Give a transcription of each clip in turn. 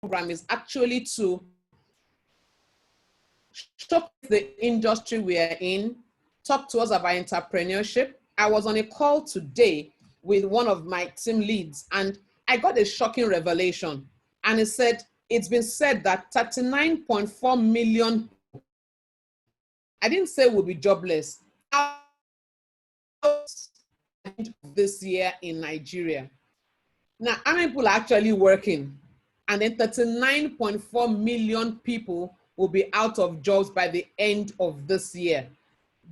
program is actually to show the industry we are in, talk to us about entrepreneurship. I was on a call today with one of my team leads, and I got a shocking revelation. And it said, it's been said that 39.4 million, I didn't say will be jobless, this year in Nigeria. Now, how many people are actually working? And then 39.4 million people will be out of jobs by the end of this year.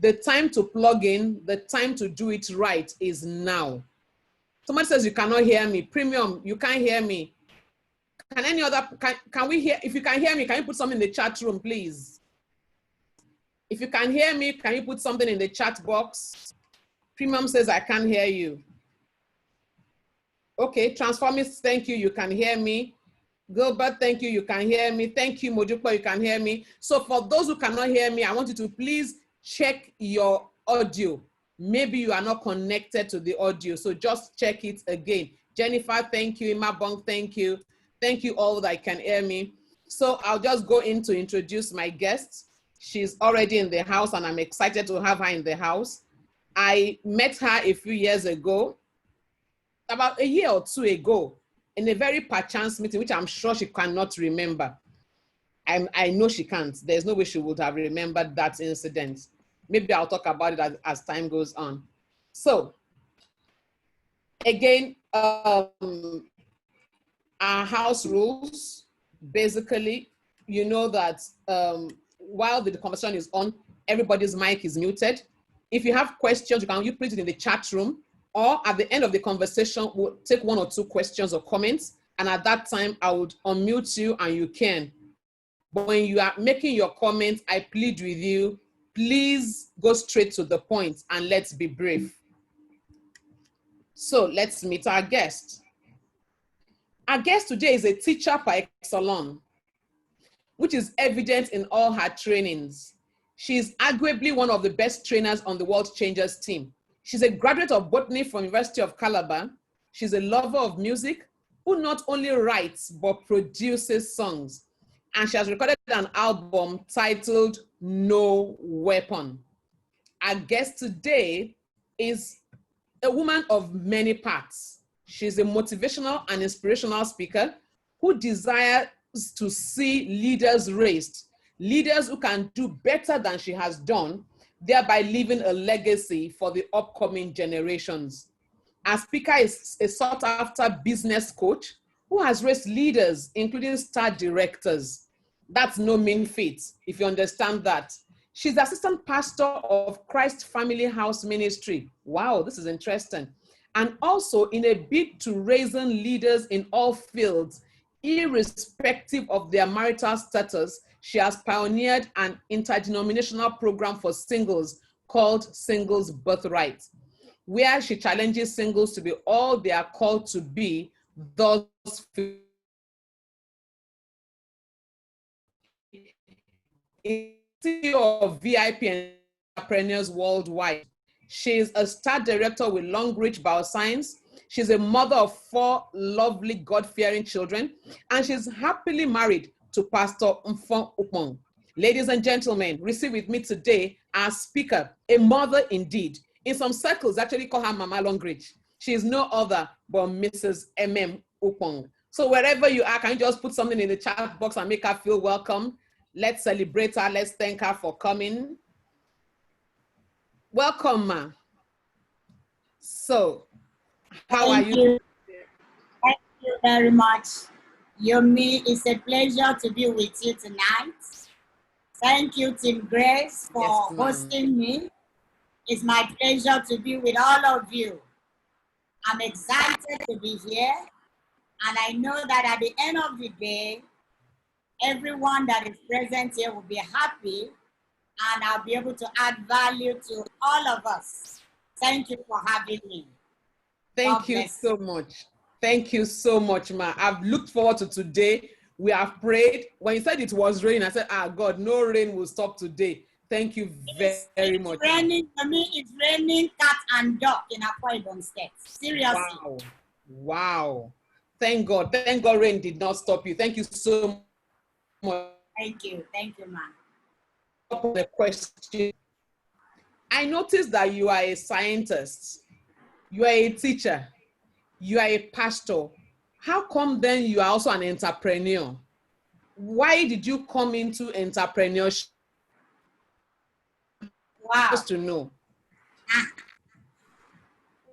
The time to plug in, the time to do it right is now. Somebody says you cannot hear me. Premium, you can't hear me. Can any other, can we hear, if you can hear me, can you put something in the chat room, please? If you can hear me, can you put something in the chat box? Premium says I can't hear you. Okay, Transformist, thank you, you can hear me. Gilbert, thank you, you can hear me. Thank you, Mojupo, you can hear me. So for those who cannot hear me, I want you to please check your audio. Maybe you are not connected to the audio, so just check it again. Jennifer, thank you. Imabong, thank you. Thank you all that can hear me. So I'll just go in to introduce my guest. She's already in the house and I'm excited to have her in the house. I met her a few years ago, about a year or two ago, in a very perchance meeting, which I'm sure she cannot remember. I know she can't. There's no way she would have remembered that incident. Maybe I'll talk about it as time goes on. So, again, our house rules, basically, you know that while the conversation is on, everybody's mic is muted. If you have questions, you put it in the chat room, or at the end of the conversation, we'll take one or two questions or comments, and at that time, I would unmute you and you can. But when you are making your comments, I plead with you, please go straight to the point and let's be brief. So let's meet our guest. Our guest today is a teacher par excellence, which is evident in all her trainings. She is arguably one of the best trainers on the World Changers team. She's a graduate of botany from University of Calabar. She's a lover of music who not only writes, but produces songs. And she has recorded an album titled No Weapon. Our guest today is a woman of many parts. She's a motivational and inspirational speaker who desires to see leaders raised, leaders who can do better than she has done, thereby leaving a legacy for the upcoming generations. Our speaker is a sought-after business coach who has raised leaders, including star directors. That's no mean feat, if you understand that. She's the assistant pastor of Christ Family House Ministry. Wow, this is interesting. And also in a bid to raising leaders in all fields, irrespective of their marital status, she has pioneered an interdenominational program for singles called Singles Birthright, where she challenges singles to be all they are called to be, thus CEO of VIP entrepreneurs worldwide. She is a star director with Long Reach Bioscience. She's a mother of 4 lovely God-fearing children, and she's happily married to Pastor Emem Ukpong. Ladies and gentlemen, receive with me today our speaker, a mother indeed. In some circles, actually call her Mama Long Reach. She is no other but Mrs. Emem Ukpong. So wherever you are, can you just put something in the chat box and make her feel welcome? Let's celebrate her. Let's thank her for coming. Welcome, ma. So, how are you? Thank you very much. Yomi, it's a pleasure to be with you tonight. Thank you, Team Grace, for hosting me. It's my pleasure to be with all of you. I'm excited to be here, and I know that at the end of the day, everyone that is present here will be happy, and I'll be able to add value to all of us. Thank you for having me. Thank you so much. Thank you so much, ma. I've looked forward to today. We have prayed. When you said it was raining, I said, God, no rain will stop today. Thank you very much. Raining, for me, it's raining cat and dog in Akwa Ibom State. Seriously. Wow. Wow. Thank God. Thank God rain did not stop you. Thank you so much. Thank you, ma'am. The question. I noticed that you are a scientist, you are a teacher, you are a pastor. How come then you are also an entrepreneur? Why did you come into entrepreneurship? Wow. Just to know.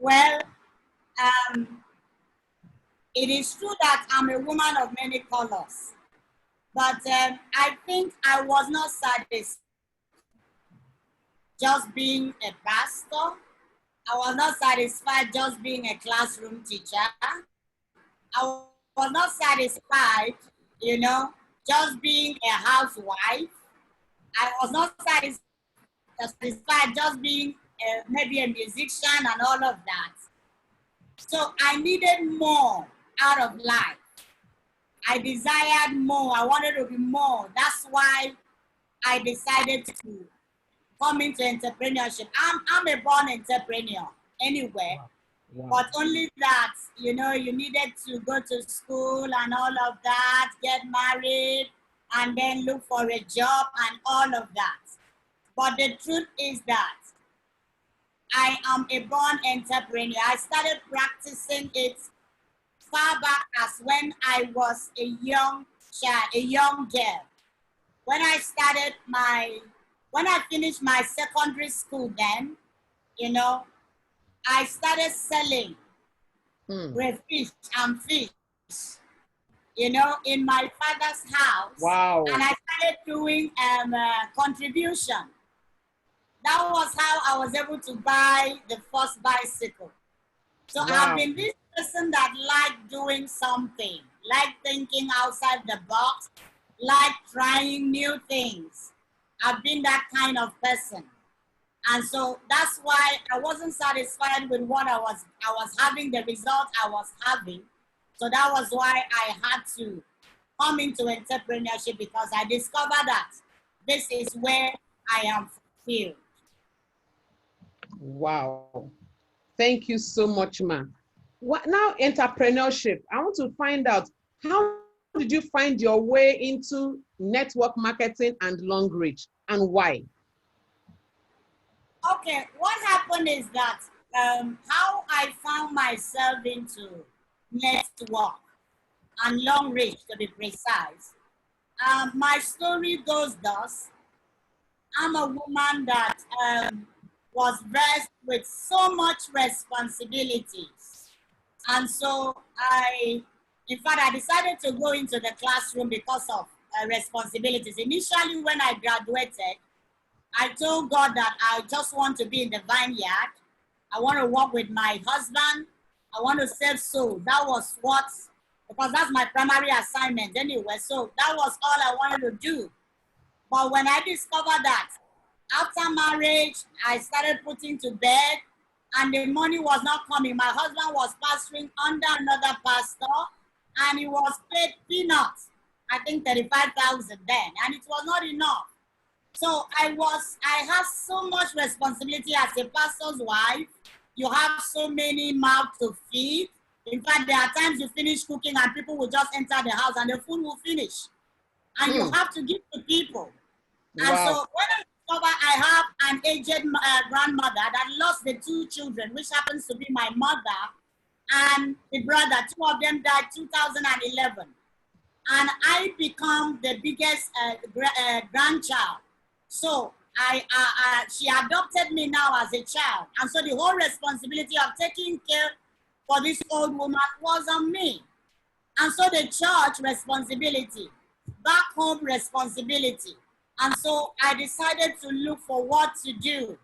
Well, it is true that I'm a woman of many colors, but I think I was not satisfied just being a pastor. I was not satisfied just being a classroom teacher. I was not satisfied, just being a housewife. I was not satisfied just being maybe a musician and all of that. So I needed more out of life. I desired more. I wanted to be more. That's why I decided to come into entrepreneurship. I'm a born entrepreneur anyway. Wow. But only that, you needed to go to school and all of that, get married, and then look for a job and all of that. But the truth is that I am a born entrepreneur. I started practicing it far back as when I was a young child, a young girl. When I finished my secondary school then, I started selling crayfish and fish, in my father's house. Wow. And I started doing contribution. That was how I was able to buy the first bicycle. So wow. I've been this person that liked doing something, like thinking outside the box, like trying new things. I've been that kind of person. And so that's why I wasn't satisfied with what I was having, the result I was having. So that was why I had to come into entrepreneurship, because I discovered that this is where I am fulfilled. Wow. Thank you so much, ma. Now, entrepreneurship, I want to find out, how did you find your way into network marketing and long reach, and why? Okay, what happened is that how I found myself into network and long reach, to be precise. My story goes thus. I'm a woman that was blessed with so much responsibilities. And so I decided to go into the classroom because of responsibilities. Initially, when I graduated, I told God that I just want to be in the vineyard. I want to work with my husband. I want to save souls. That was because that's my primary assignment anyway. So that was all I wanted to do. But when I discovered that after marriage, I started putting to bed and the money was not coming. My husband was pastoring under another pastor and he was paid peanuts. I think 35,000 then, and it was not enough. So I had so much responsibility as a pastor's wife. You have so many mouths to feed. In fact, there are times you finish cooking and people will just enter the house and the food will finish. And you have to give to people. Wow. And so when I discovered I have an aged grandmother that lost the 2 children, which happens to be my mother and the brother, 2 of them died 2011. And I become the biggest grandchild. So she adopted me now as a child. And so the whole responsibility of taking care for this old woman was on me. And so the church responsibility, back home responsibility. And so I decided to look for what to do.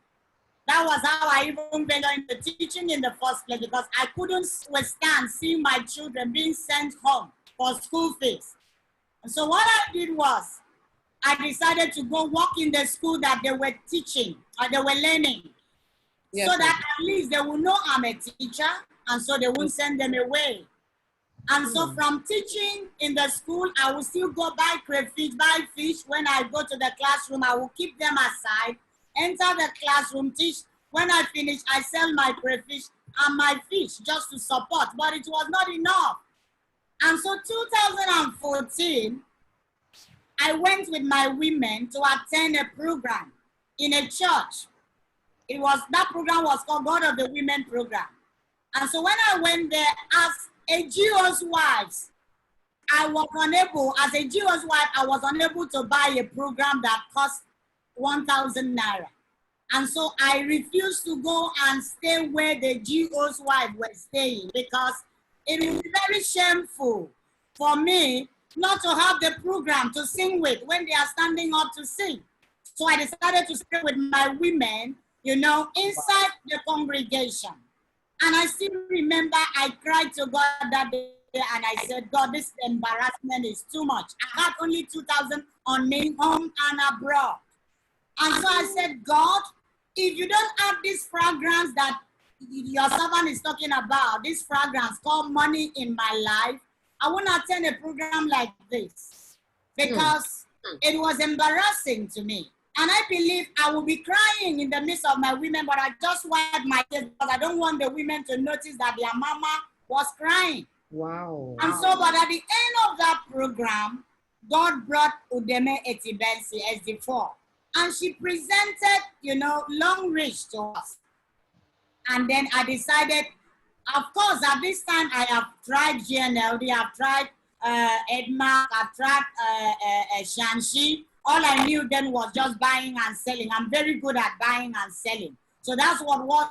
That was how I even went into teaching in the first place, because I couldn't withstand seeing my children being sent home for school fees. And so what I did was, I decided to go work in the school that they were teaching, or they were learning. Yes, so that at least they will know I'm a teacher, and so they won't send them away. And so from teaching in the school, I will still go buy crayfish, buy fish. When I go to the classroom, I will keep them aside, enter the classroom, teach. When I finish, I sell my crayfish and my fish just to support, but it was not enough. And so 2014, I went with my women to attend a program in a church. That program was called God of the Women Program. And so when I went there as a GO's wife, I was unable to buy a program that cost 1,000 naira. And so I refused to go and stay where the GO's wife was staying because it would be very shameful for me not to have the program to sing with when they are standing up to sing. So I decided to stay with my women, inside the congregation. And I still remember I cried to God that day and I said, God, this embarrassment is too much. I had only 2,000 on me, home and abroad. And so I said, God, if you don't have this fragrance that your servant is talking about, this fragrance called money in my life, I want to attend a program like this because it was embarrassing to me. And I believe I will be crying in the midst of my women, but I just wiped my tears because I don't want the women to notice that their mama was crying. Wow. And so, but at the end of that program, God brought Udeme Etibensi SD4. And she presented, long reach to us. And then I decided, of course, at this time, I have tried GNLD, I've tried Edmark, I've tried Shanxi. All I knew then was just buying and selling. I'm very good at buying and selling. So that was what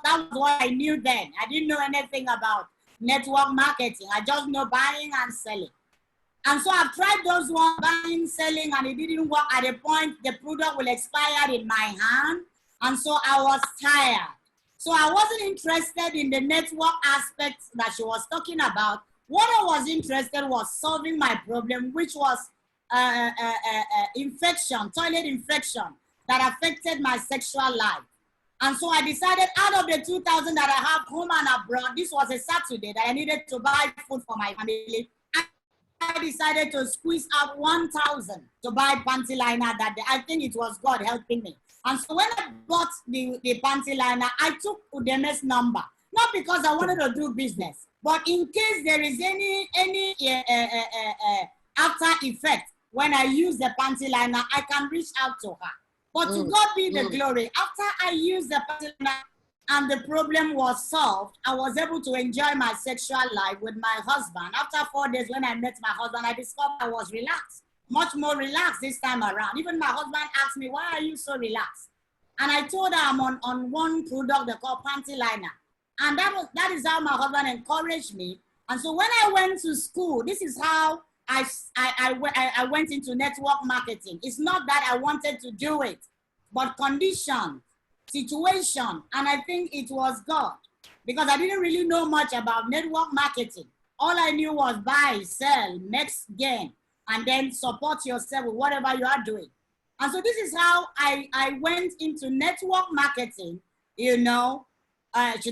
I knew then. I didn't know anything about network marketing. I just know buying and selling. And so I've tried those ones, buying, selling, and it didn't work. At a point, the product will expire in my hand. And so I was tired. So I wasn't interested in the network aspects that she was talking about. What I was interested was solving my problem, which was infection, toilet infection that affected my sexual life. And so I decided out of the 2,000 that I have home and abroad, this was a Saturday that I needed to buy food for my family. I decided to squeeze out 1,000 to buy panty liner that day. I think it was God helping me. And so when I bought the panty liner, I took Udeme's number, not because I wanted to do business, but in case there is any after effect, when I use the panty liner, I can reach out to her. But to God be the glory. After I used the panty liner and the problem was solved, I was able to enjoy my sexual life with my husband. After 4 days, when I met my husband, I discovered I was relaxed, much more relaxed this time around. Even my husband asked me, why are you so relaxed? And I told her I'm on one product they call panty liner. And that is how my husband encouraged me. And so when I went to school, this is how I went into network marketing. It's not that I wanted to do it, but condition, situation, and I think it was God. Because I didn't really know much about network marketing. All I knew was buy, sell, make gain, and then support yourself with whatever you are doing. And so this is how I went into network marketing, should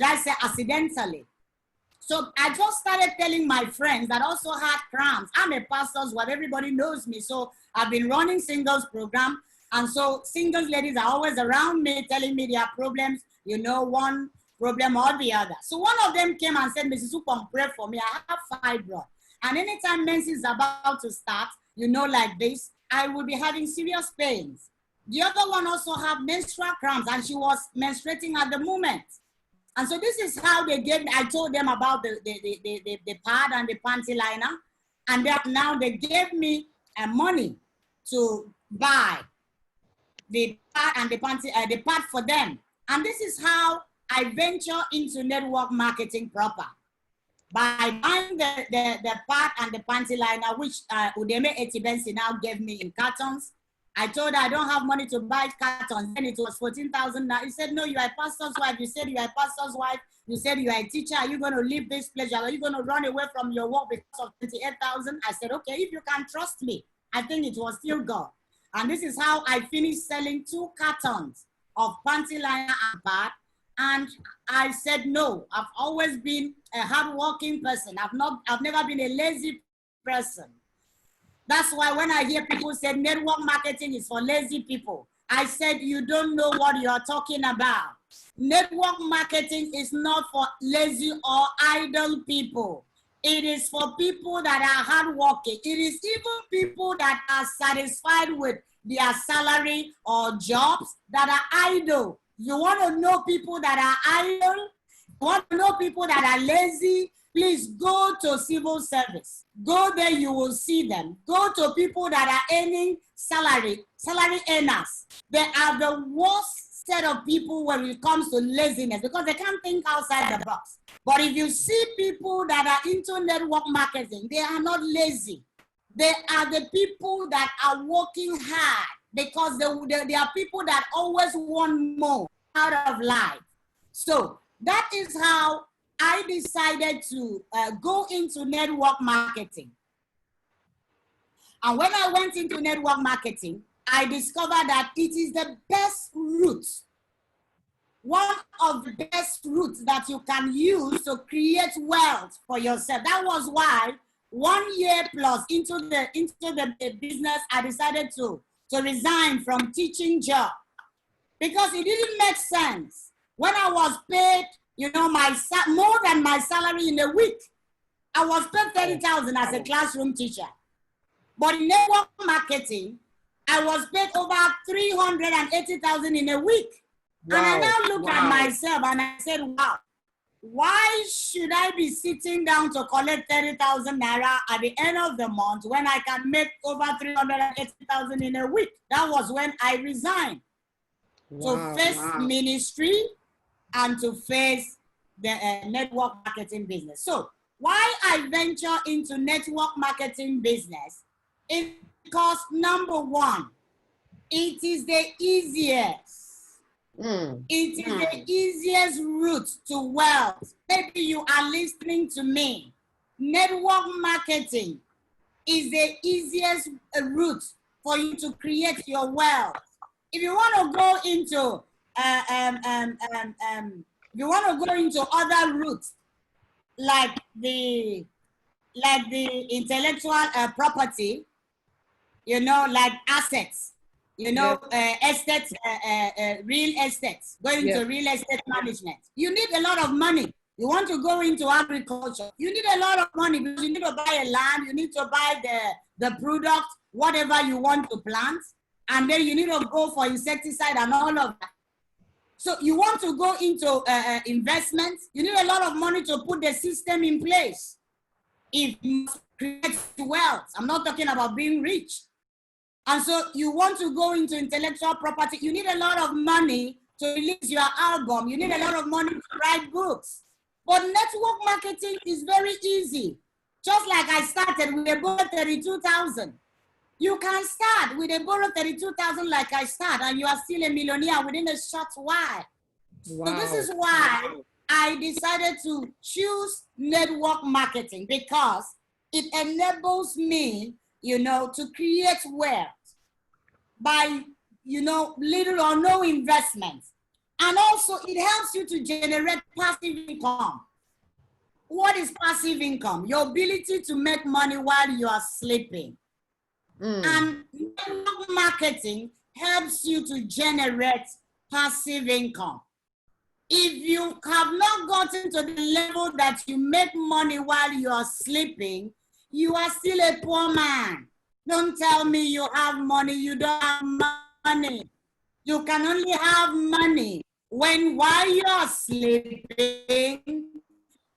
I say accidentally. So I just started telling my friends that also had cramps. I'm a pastor's wife, everybody knows me. So I've been running singles program. And so singles ladies are always around me telling me their problems, one problem or the other. So one of them came and said, Mrs. Ukpong, pray for me. I have fibroid. And anytime menses is about to start, like this, I will be having serious pains. The other one also had menstrual cramps and she was menstruating at the moment. And so this is how they gave me, I told them about the pad and the panty liner. And now they gave me money to buy the pad and the panty, the pad for them. And this is how I venture into network marketing proper. By buying the pad and the panty liner, which Udeme Etibensi now gave me in cartons. I told her I don't have money to buy cartons. Then it was 14,000. Now he said, no, you are a pastor's wife. You said you are a pastor's wife. You said you are a teacher. Are you going to leave this place? Are you going to run away from your work because of 28,000? I said, okay, if you can trust me. I think it was still God. And this is how I finished selling 2 cartons of panty liner and pad. And I said, no, I've always been a hardworking person. I've never been a lazy person. That's why when I hear people say network marketing is for lazy people, I said, you don't know what you're talking about. Network marketing is not for lazy or idle people. It is for people that are hardworking. It is even people that are satisfied with their salary or jobs that are idle. You want to know people that are idle? You want to know people that are lazy? Please go to civil service. Go there, you will see them. Go to people that are earning salary earners. They are the worst set of people when it comes to laziness because they can't think outside the box. But if you see people that are into network marketing, they are not lazy. They are the people that are working hard because they are people that always want more out of life. So that is how I decided to go into network marketing. And when I went into network marketing, I discovered that it is the best route, one of the best routes that you can use to create wealth for yourself. That was why 1 year plus into the business, I decided to resign from teaching job because it didn't make sense. When I was paid, you know, more than my salary in a week, I was paid 30,000 as a classroom teacher. But in network marketing, I was paid over 380,000 in a week. Wow. And I now look at myself and I said, wow, why should I be sitting down to collect 30,000 naira at the end of the month when I can make over 380,000 in a week? That was when I resigned to face ministry and to face the network marketing business. So why I venture into network marketing business is because number one, it is the easiest. It is the easiest route to wealth. Maybe you are listening to me. Network marketing is the easiest route for you to create your wealth. If you want to go into other routes like the intellectual property, you know, like assets. You know, estates, real estates, going to real estate management. You need a lot of money. You want to go into agriculture. You need a lot of money because you need to buy a land. You need to buy the product, whatever you want to plant. And then you need to go for insecticide and all of that. So you want to go into investments. You need a lot of money to put the system in place. If you create wealth, I'm not talking about being rich. And so you want to go into intellectual property, you need a lot of money to release your album. You need a lot of money to write books. But network marketing is very easy. Just like I started with a borrow 32,000. You can start with a borrow 32,000 like I started, and you are still a millionaire within a short while. Wow. So this is why I decided to choose network marketing, because it enables me, you know, to create wealth by, you know, little or no investments. And also it helps you to generate passive income. What is passive income? Your ability to make money while you are sleeping. And network marketing helps you to generate passive income. If you have not gotten to the level that you make money while you are sleeping, you are still a poor man. Don't tell me you have money, you don't have money. You can only have money when while you are sleeping,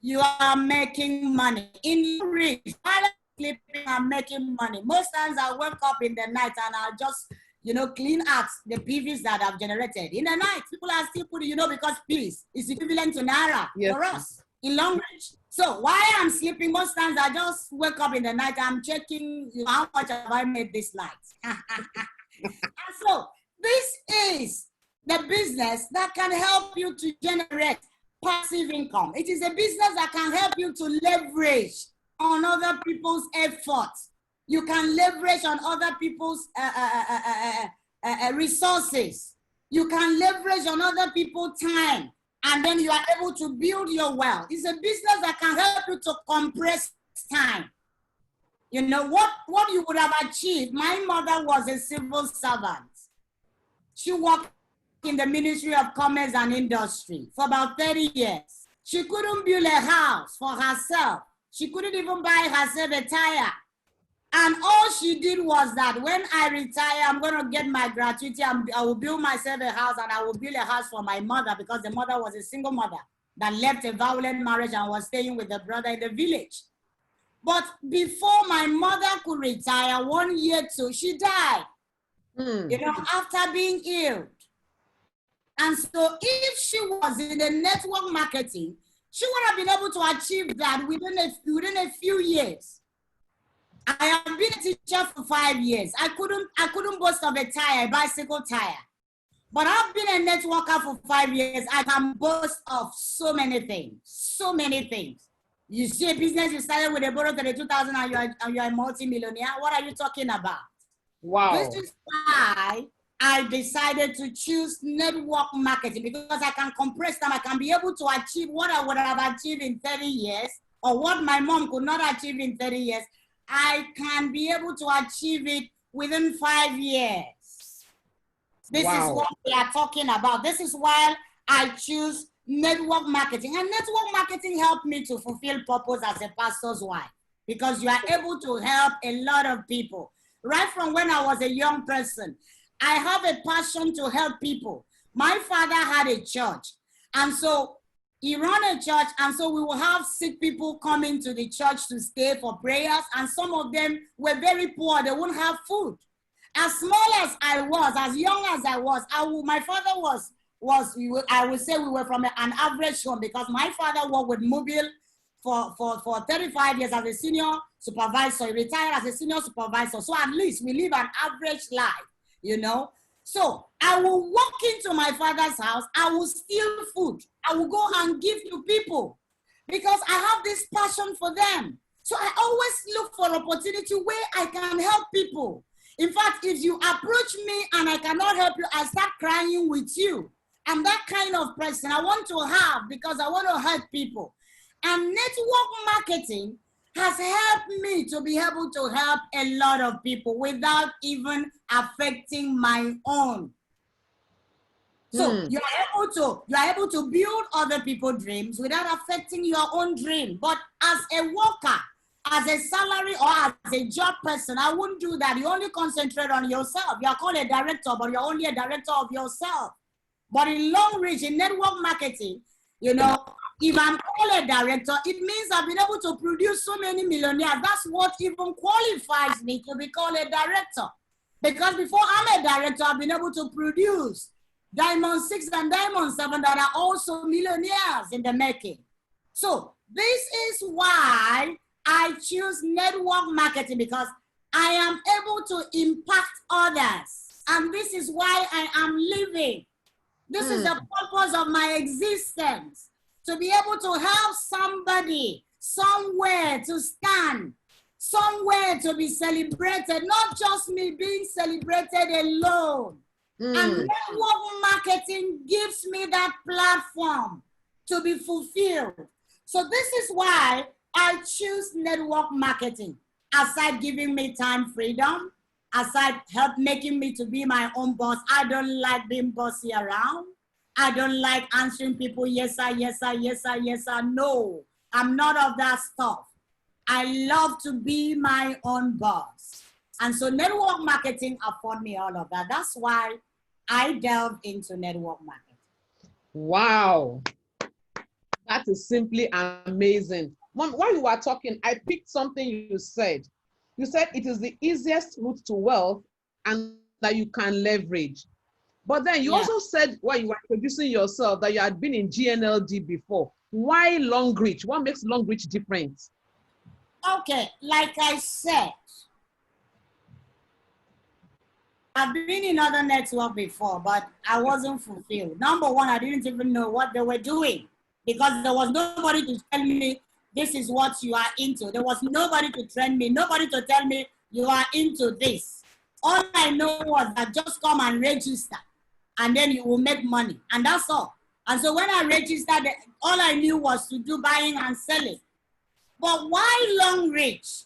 you are making money. In rich, while I'm sleeping, I'm making money. Most times I wake up in the night and I'll just, you know, clean out the PVs that I've generated. In the night, people are still putting, you know, because PVs is equivalent to Naira for us in Long Beach. So while I'm sleeping, most times I just wake up in the night, I'm checking, you know, how much have I made this night. And so this is the business that can help you to generate passive income. It is a business that can help you to leverage on other people's efforts. You can leverage on other people's resources. You can leverage on other people's time. And then you are able to build your wealth. It's a business that can help you to compress time. You know, what you would have achieved. My mother was a civil servant. She worked in the Ministry of Commerce and Industry for about 30 years. She couldn't build a house for herself She couldn't even buy herself a tire. And all she did was that when I retire, I'm going to get my gratuity. I will build myself a house, and I will build a house for my mother, because the mother was a single mother that left a violent marriage and was staying with the brother in the village. But before my mother could retire, 1 year too, she died, you know, after being ill. And so if she was in the network marketing, she would have been able to achieve that within a few years. I have been a teacher for 5 years. I couldn't boast of a tire, a bicycle tire. But I've been a networker for 5 years. I can boast of so many things, so many things. You see a business you started with a borrow 32,000 and you're a multi-millionaire. What are you talking about? Wow. This is why I decided to choose network marketing, because I can compress time. I can be able to achieve what I would have achieved in 30 years, or what my mom could not achieve in 30 years. I can be able to achieve it within 5 years. This is what we are talking about. This is why I choose network marketing. And network marketing helped me to fulfill purpose as a pastor's wife, because you are able to help a lot of people. Right from when I was a young person, I have a passion to help people. My father had a church, and so he ran a church, and so we will have sick people coming to the church to stay for prayers, and some of them were very poor. They wouldn't have food. As small as I was, as young as I was, my father I would say we were from an average home, because my father worked with Mobile for 35 years as a senior supervisor. He retired as a senior supervisor. So at least we live an average life, you know. So I will walk into my father's house, I will steal food, I will go and give to people, because I have this passion for them. So I always look for opportunity where I can help people. In fact, if you approach me and I cannot help you, I start crying with you. I'm that kind of person I want to have, because I want to help people. And network marketing has helped me to be able to help a lot of people without even affecting my own. So you are able to build other people's dreams without affecting your own dream. But as a worker, as a salary or as a job person, I wouldn't do that. You only concentrate on yourself. You are called a director, but you're only a director of yourself. But in long reach, in network marketing, you know, if I'm called a director, it means I've been able to produce so many millionaires. That's what even qualifies me to be called a director. Because before I'm a director, I've been able to produce Diamond 6 and Diamond 7 that are also millionaires in the making. So this is why I choose network marketing, because I am able to impact others. And this is why I am living. This is the purpose of my existence, to be able to help somebody somewhere to stand, somewhere to be celebrated, not just me being celebrated alone. And network marketing gives me that platform to be fulfilled. So this is why I choose network marketing. Aside giving me time freedom, aside making me to be my own boss, I don't like being bossy around. I don't like answering people, yes, sir, yes, sir, yes, sir, yes, sir. No, I'm not of that stuff. I love to be my own boss. And so network marketing afford me all of that. That's why I delve into network marketing. Wow. That is simply amazing. Mom, while you were talking, I picked something you said. You said it is the easiest route to wealth and that you can leverage. But then you also said, while you were introducing yourself, that you had been in GNLD before. Why long reach? What makes long reach different? Okay, like I said, I've been in other networks before, but I wasn't fulfilled. Number one, I didn't even know what they were doing, because there was nobody to tell me this is what you are into. There was nobody to train me, nobody to tell me you are into this. All I know was that just come and register, and then you will make money, and that's all. And so when I registered, all I knew was to do buying and selling. But why long reach?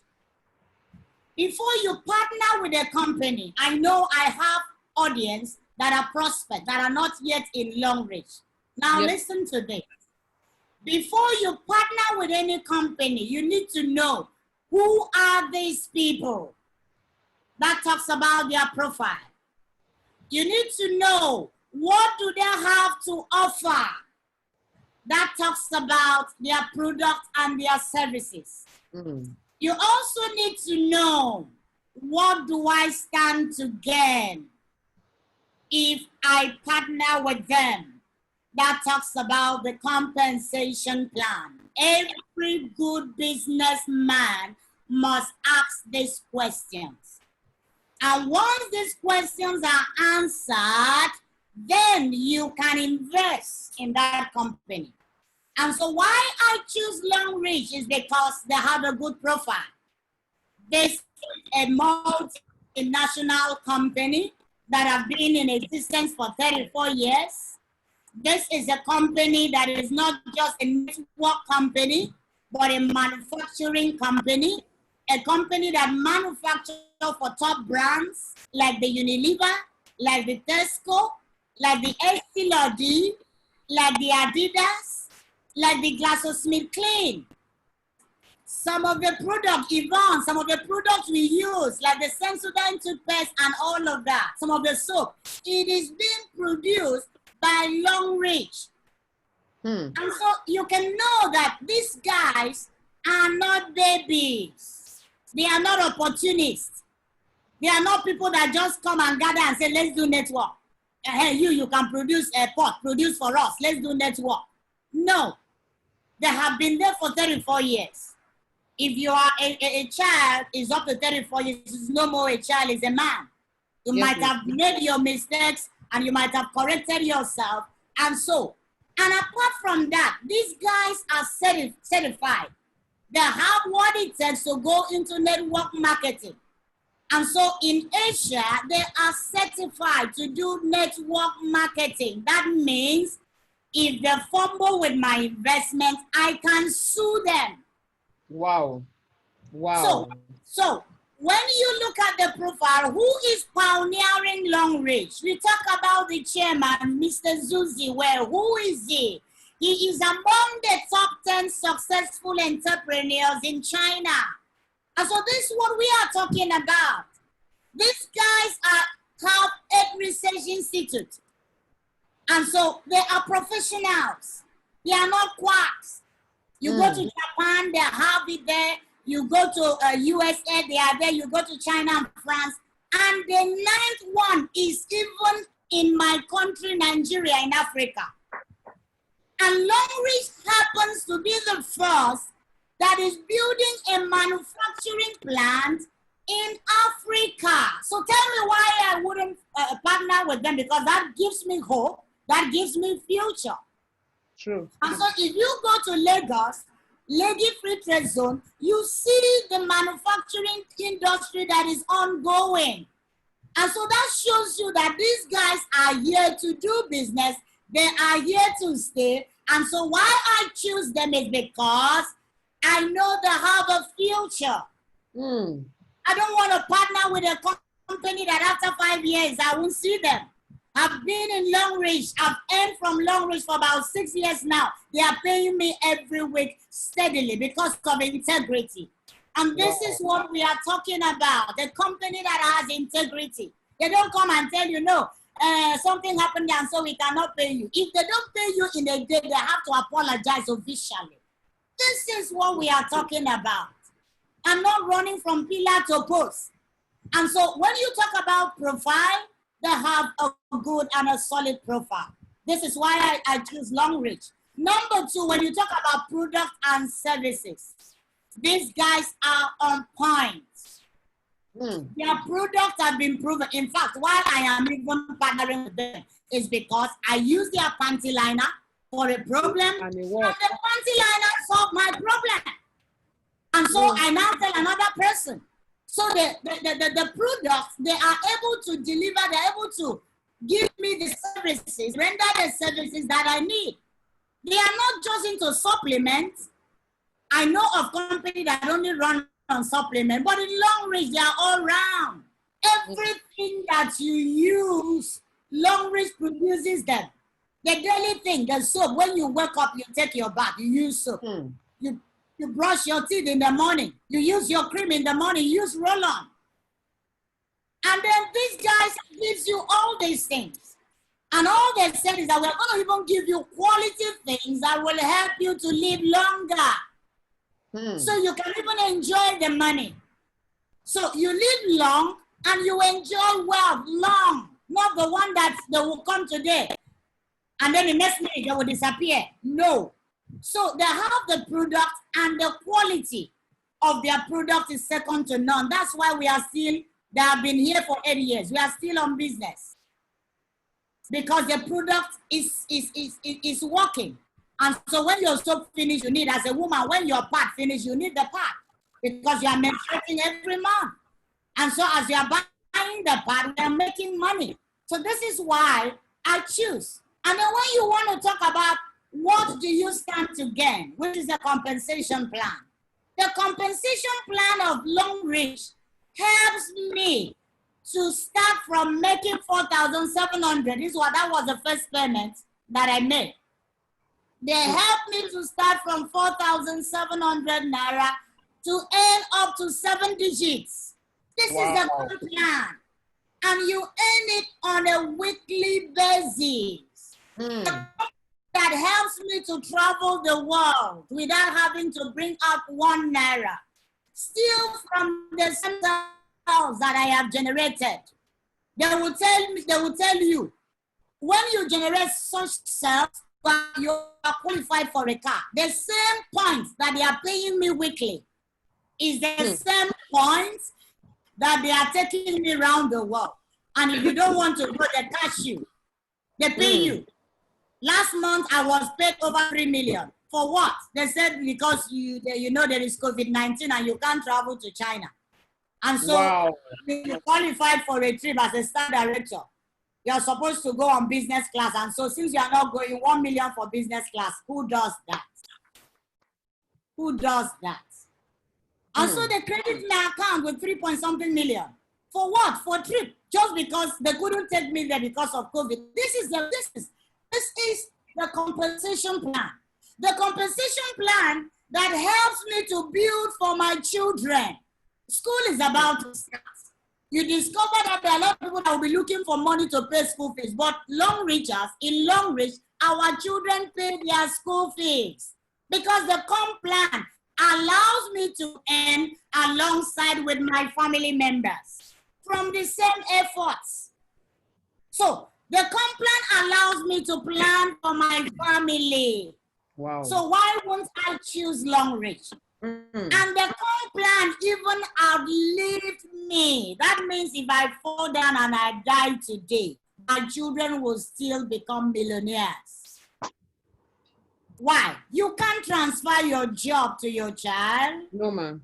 Before you partner with a company, I know I have audience that are prospects that are not yet in long reach. Now listen to this. Before you partner with any company, you need to know who are these people. That talks about their profile. You need to know what do they have to offer. That talks about their product and their services. You also need to know, what do I stand to gain if I partner with them? That talks about the compensation plan. Every good businessman must ask these questions. And once these questions are answered, then you can invest in that company. And so why I choose Long Reach is because they have a good profile. This is a multinational company that have been in existence for 34 years. This is a company that is not just a network company, but a manufacturing company, a company that manufactures for top brands like the Unilever, like the Tesco, like the SD Lauder, like the Adidas, like the GlaxoSmithKline. Some of the products, Yvonne, some of the products we use, like the Sensodyne toothpaste and all of that, some of the soap, it is being produced by Long Reach. And so you can know that these guys are not babies. They are not opportunists. They are not people that just come and gather and say, let's do network. Hey, you can produce a pot, produce for us, let's do network. No, they have been there for 34 years. If you are a child, is up to 34 years, is no more a child, is a man. You might have made your mistakes and you might have corrected yourself. And so, and apart from that, these guys are certified. They have what it takes to go into network marketing. And so in Asia, they are certified to do network marketing. That means if they fumble with my investment, I can sue them. Wow. Wow. So when you look at the profile, who is pioneering Long Reach? We talk about the chairman, Mr. Zuzi. Well, who is he? He is among the top 10 successful entrepreneurs in China. And so this is what we are talking about. These guys have a research institute. And so they are professionals. They are not quacks. You go to Japan, they have it there. You go to USA, they are there. You go to China and France. And the 9th one is even in my country, Nigeria, in Africa. And Long Reach happens to be the first that is building a manufacturing plant in Africa. So tell me why I wouldn't partner with them, because that gives me hope, that gives me future. True. And so if you go to Lagos, Lagos Free Trade Zone, you see the manufacturing industry that is ongoing. And so that shows you that these guys are here to do business. They are here to stay. And so why I choose them is because I know they have a future. I don't want to partner with a company that after 5 years, I won't see them. I've been in Long Reach. I've earned from Long Reach for about 6 years now. They are paying me every week steadily because of integrity. And this is what we are talking about, the company that has integrity. They don't come and tell you, no, something happened and so we cannot pay you. If they don't pay you in a day, they have to apologize officially. This is what we are talking about. I'm not running from pillar to post. And so when you talk about profile, they have a good and a solid profile. This is why I choose Long Reach. Number 2, when you talk about product and services, these guys are on point. Their products have been proven. In fact, why I am even partnering with them is because I use their panty liner for a problem, and the panty liner solved my problem. And so I now tell another person. So the products, they are able to deliver, they're able to give me the services, render the services that I need. They are not just into supplements. I know of companies that only run on supplement, but in Long Reach, they are all round. Everything that you use, Long Reach produces them. The daily thing, the soap, when you wake up, you take your bath, you use soap. You brush your teeth in the morning. You use your cream in the morning, you use roll-on. And then these guys gives you all these things. And all they said is that we're going to even give you quality things that will help you to live longer. So you can even enjoy the money. So you live long and you enjoy wealth long, not the one that they will come today. And then the next minute they will disappear. No. So they have the product and the quality of their product is second to none. That's why we are still, they have been here for 8 years. We are still on business. Because the product is working. And so when your soap finish, you need, as a woman, when your pad finish, you need the pad. Because you are menstruating every month. And so as you are buying the pad, we are making money. So this is why I choose. And then when you want to talk about what do you stand to gain, which is a compensation plan. The compensation plan of Long Reach helps me to start from making 4,700. That was the first payment that I made. They help me to start from 4,700 naira to earn up to 7 digits. This is the plan. And you earn it on a weekly basis. That helps me to travel the world without having to bring up 1 naira. Still from the sales that I have generated. They will tell you, when you generate such sales, you are qualified for a car. The same points that they are paying me weekly is the same points that they are taking me around the world. And if you don't want to go, they cash you. They pay you. Last month, I was paid over 3 million. For what? They said because you know there is COVID-19 and you can't travel to China. And so you qualified for a trip as a star director. You're supposed to go on business class. And so since you are not going, 1 million for business class, who does that? Who does that? And so they credit my account with 3-point-something million. For what? For trip. Just because they couldn't take me there because of COVID. This is the compensation plan. The compensation plan that helps me to build for my children. School is about to start. You discover that there are a lot of people that will be looking for money to pay school fees, but in Long Reach, our children pay their school fees because the comp plan allows me to earn alongside with my family members from the same efforts. So the comp plan allows me to plan for my family. Wow. So why won't I choose Long Reach? And the comp plan even outlived me. That means if I fall down and I die today, my children will still become millionaires. Why? You can't transfer your job to your child. No, ma'am.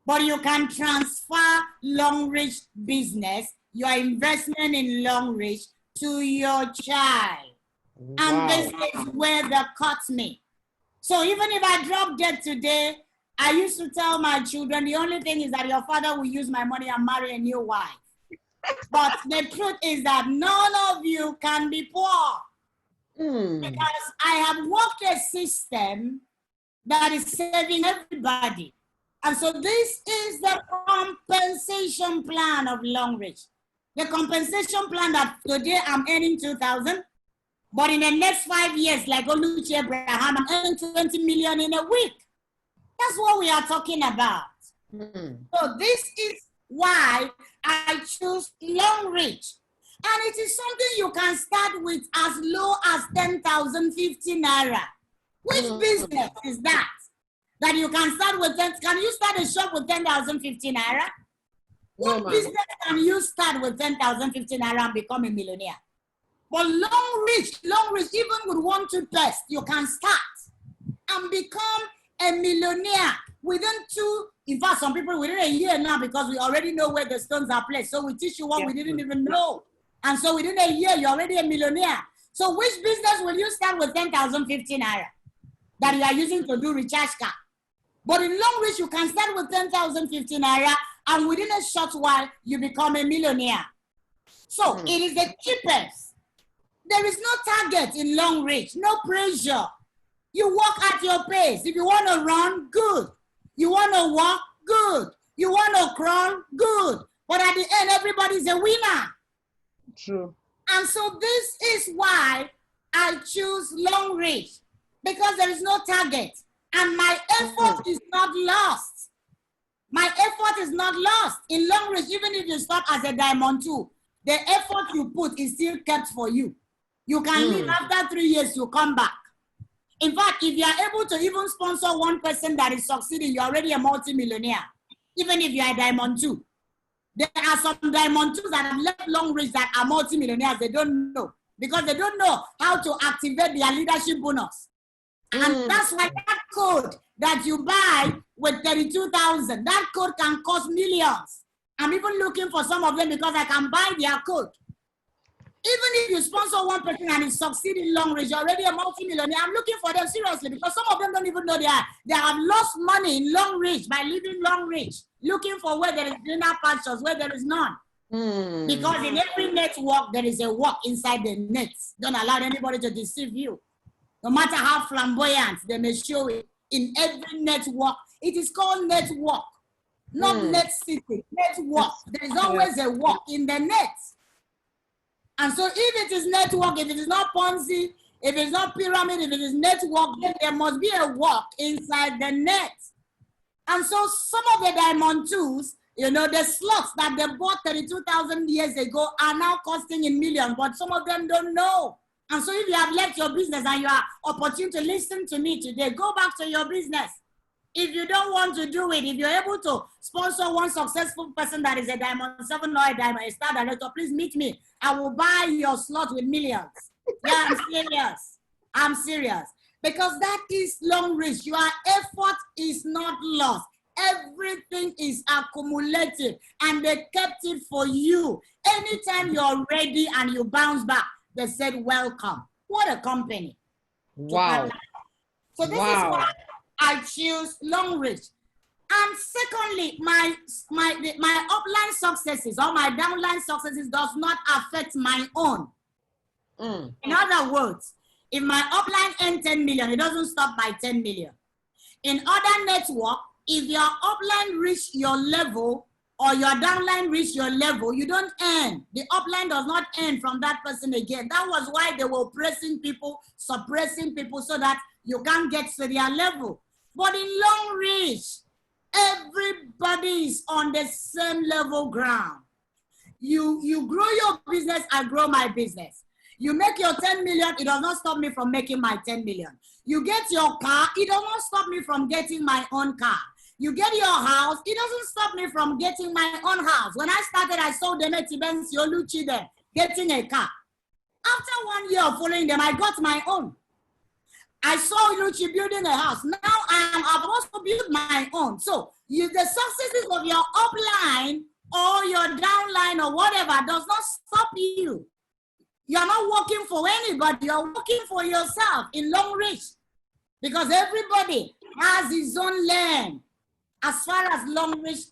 But you can transfer Long Reach business, your investment in Long Reach, to your child. Wow. And this is where they cut me. So even if I drop dead today, I used to tell my children, the only thing is that your father will use my money and marry a new wife. But the truth is that none of you can be poor. Because I have worked a system that is saving everybody. And so this is the compensation plan of Long Reach. The compensation plan that today I'm earning 2,000, but in the next 5 years, like Oluchi Abraham, I'm earning 20 million in a week. That's what we are talking about. So this is why I choose Long Reach. And it is something you can start with as low as 10,050 naira. Which business is that? That you can start with 10, can you start a shop with 10,050 naira? What business can you start with 10,050 naira and become a millionaire? But Long Reach, even with 1 toothpaste, you can start and become a millionaire within 2, in fact, some people within a year now, because we already know where the stones are placed. So we teach you what we didn't even know. And so within a year, you're already a millionaire. So which business will you start with 10,050 naira that you are using to do recharge card? But in Long Reach, you can start with 10,050 naira and within a short while, you become a millionaire. So it is the cheapest There is no target in long reach, no pressure. You walk at your pace. If you want to run, good. You want to walk, good. You want to crawl, good. But at the end, everybody's a winner. True. And so this is why I choose long reach, because there is no target. And my effort is not lost. My effort is not lost. In long reach, even if you start as a diamond 2, the effort you put is still kept for you. You can leave after 3 years, you come back. In fact, if you are able to even sponsor one person that is succeeding, you're already a multi-millionaire, even if you are a diamond 2. There are some diamond 2s that have left long reach that are multi-millionaires. They don't know, because they don't know how to activate their leadership bonus. And that's why that code that you buy with 32,000, that code can cost millions. I'm even looking for some of them because I can buy their code. Even if you sponsor one person and it succeeds in long reach, you're already a multi-millionaire. I'm looking for them seriously, because some of them don't even know they have lost money in long reach by leaving long reach, looking for where there is greener pastures, where there is none. Because in every network, there is a walk inside the nets. Don't allow anybody to deceive you. No matter how flamboyant they may show it, in every network, it is called network, not net city, network. There is always a walk in the net. And so if it is network, if it is not Ponzi, if it's not pyramid, if it is network, then there must be a walk inside the net. And so some of the diamond 2s, you know, the slots that they bought 32,000 years ago are now costing in millions, but some of them don't know. And so if you have left your business and you are opportune to listen to me today, go back to your business. If you don't want to do it, if you're able to sponsor one successful person that is a diamond 7 or a diamond, a star director, please meet me. I will buy your slot with millions. Yeah, I'm serious. I'm serious. Because that is long reach. Your effort is not lost. Everything is accumulated, and they kept it for you. Anytime you're ready and you bounce back, they said, welcome. What a company. Wow. So this is why I choose long reach. And secondly, my upline successes or my downline successes does not affect my own. In other words, if my upline earns 10 million, it doesn't stop by 10 million. In other network, if your upline reach your level or your downline reach your level, you don't earn. The upline does not earn from that person again. That was why they were pressing people, suppressing people so that you can't get to their level. But in long reach, everybody is on the same level ground. You grow your business, I grow my business. You make your 10 million, it does not stop me from making my 10 million. You get your car, it does not stop me from getting my own car. You get your house, it doesn't stop me from getting my own house. When I started, I saw them at Oluchi there, getting a car. After 1 year of following them, I got my own. I saw Oluchi building a house. Now I've also built my own. So the successes of your upline or your downline or whatever does not stop you. You're not working for anybody. You're working for yourself in long reach, because everybody has his own lane as far as long reach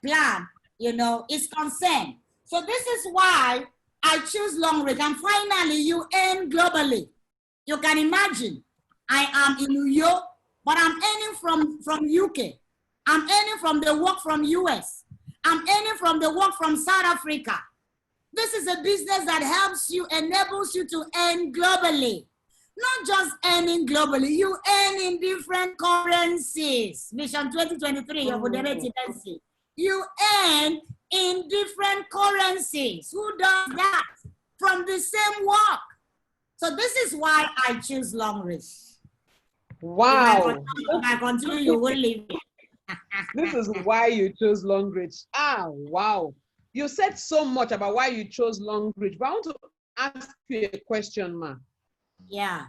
plan, you know, is concerned. So this is why I choose long reach. And finally, you earn globally. You can imagine, I am in New York, but I'm earning from UK. I'm earning from the work from US. I'm earning from the work from South Africa. This is a business that helps you, enables you to earn globally. Not just earning globally, you earn in different currencies. Vision 2023 of Udemy. You earn in different currencies. Who does that? From the same work. So this is why I choose long reach. Wow. If I continue, you will leave me. This is why you chose long reach. Ah, wow. You said so much about why you chose long reach, but I want to ask you a question, ma. Yeah.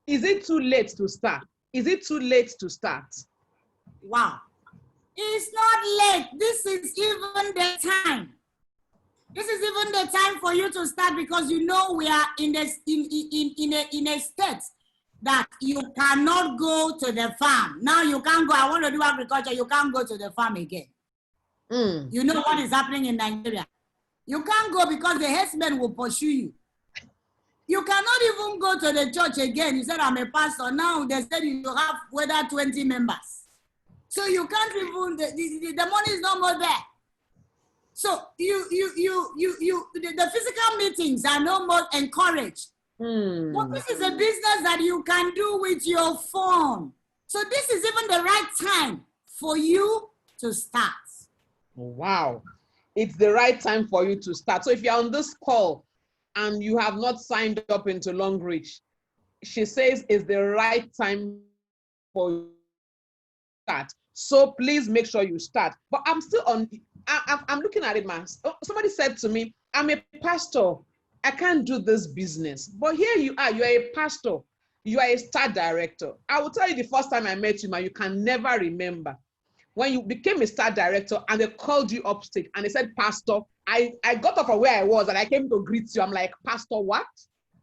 Is it too late to start? Is it too late to start? Wow. It's not late. This is even the time. This is even the time for you to start, because you know we are in a state that you cannot go to the farm. Now you can't go. I want to do agriculture. You can't go to the farm again. You know what is happening in Nigeria. You can't go because the herdsmen will pursue you. You cannot even go to the church again. You said, I'm a pastor. Now they said you have whether 20 members. So you can't even, the money is no more there. So the physical meetings are no more encouraged. But this is a business that you can do with your phone. So this is even the right time for you to start. Wow. It's the right time for you to start. So if you're on this call and you have not signed up into Long Reach, she says it's the right time for you to start. So please make sure you start. But I'm still on, I'm looking at it, man. Somebody said to me, I'm a pastor. I can't do this business. But here you are, you're a pastor. You are a star director. I will tell you the first time I met you, man, you can never remember. When you became a star director and they called you upstage and they said, Pastor, I got off of where I was and I came to greet you. I'm like, Pastor, what?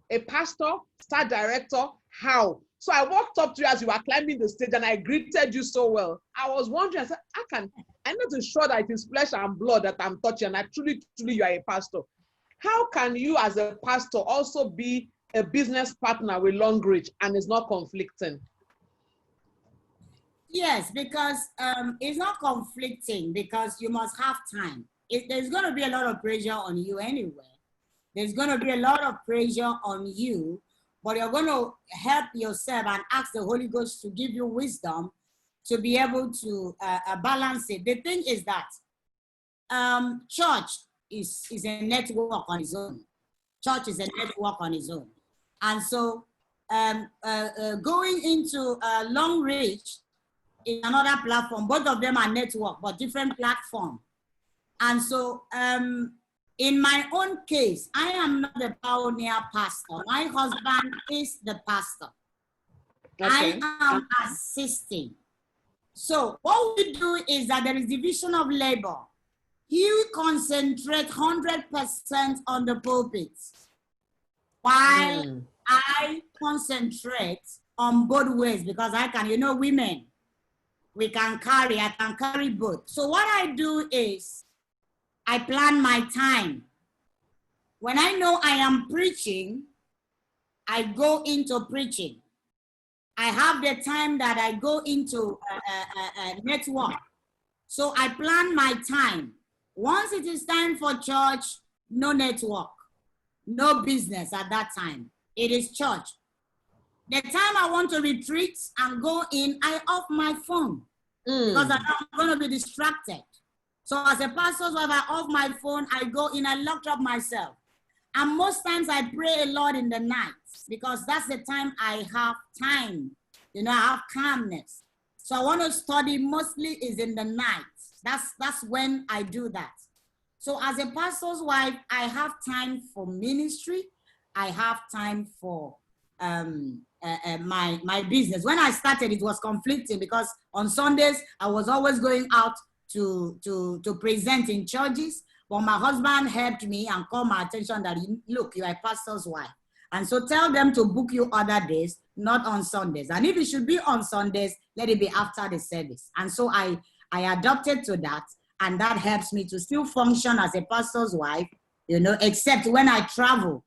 A pastor, star director, how? So I walked up to you as you were climbing the stage and I greeted you so well. I was wondering, I said, I'm not sure that it is flesh and blood that I'm touching. And I truly, you are a pastor. How can you as a pastor also be a business partner with Long Reach and it's not conflicting? Yes, because it's not conflicting because you must have time. There's going to be a lot of pressure on you anyway. There's going to be a lot of pressure on you, but you're going to help yourself and ask the Holy Ghost to give you wisdom to be able to balance it. The thing is that church is a network on its own. Church is a network on its own. And so going into Long Reach is another platform. Both of them are network, but different platform. And so in my own case, I am not the pioneer pastor. My husband is the pastor. Okay. I am assisting. So what we do is that there is division of labor. He concentrates 100% on the pulpit, while I concentrate on both ways because I can, women, I can carry both. So what I do is I plan my time. When I know I am preaching, I go into preaching. I have the time that I go into a network. So I plan my time. Once it is time for church, no network, no business at that time. It is church. The time I want to retreat and go in, I off my phone because I'm going to be distracted. So as a pastor's wife, I off my phone, I go in, I locked up myself. And most times I pray a lot in the night because that's the time I have time. I have calmness. So I want to study mostly is in the night. That's when I do that. So as a pastor's wife, I have time for ministry. I have time for my business. When I started, it was conflicting because on Sundays, I was always going out to present in churches. But my husband helped me and called my attention that, look, you're a pastor's wife. And so tell them to book you other days, not on Sundays. And if it should be on Sundays, let it be after the service. And so I adopted to that. And that helps me to still function as a pastor's wife, except when I travel.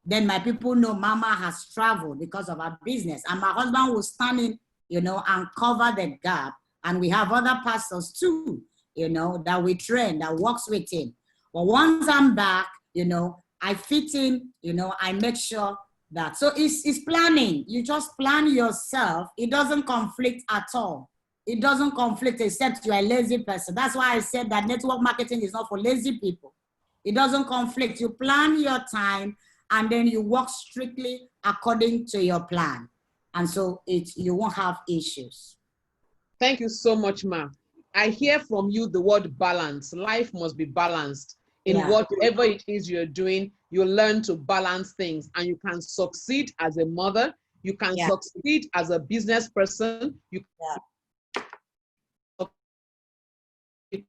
Then my people know Mama has traveled because of her business. And my husband will stand in, and cover the gap. And we have other pastors too, that we train, that works with him. But once I'm back, I fit in, I make sure that. So it's planning. You just plan yourself. It doesn't conflict at all. It doesn't conflict except you're a lazy person. That's why I said that network marketing is not for lazy people. It doesn't conflict. You plan your time and then you work strictly according to your plan. And so you won't have issues. Thank you so much, Ma. I hear from you the word balance. Life must be balanced. In whatever it is you're doing, you learn to balance things and you can succeed as a mother. You can succeed as a business person. You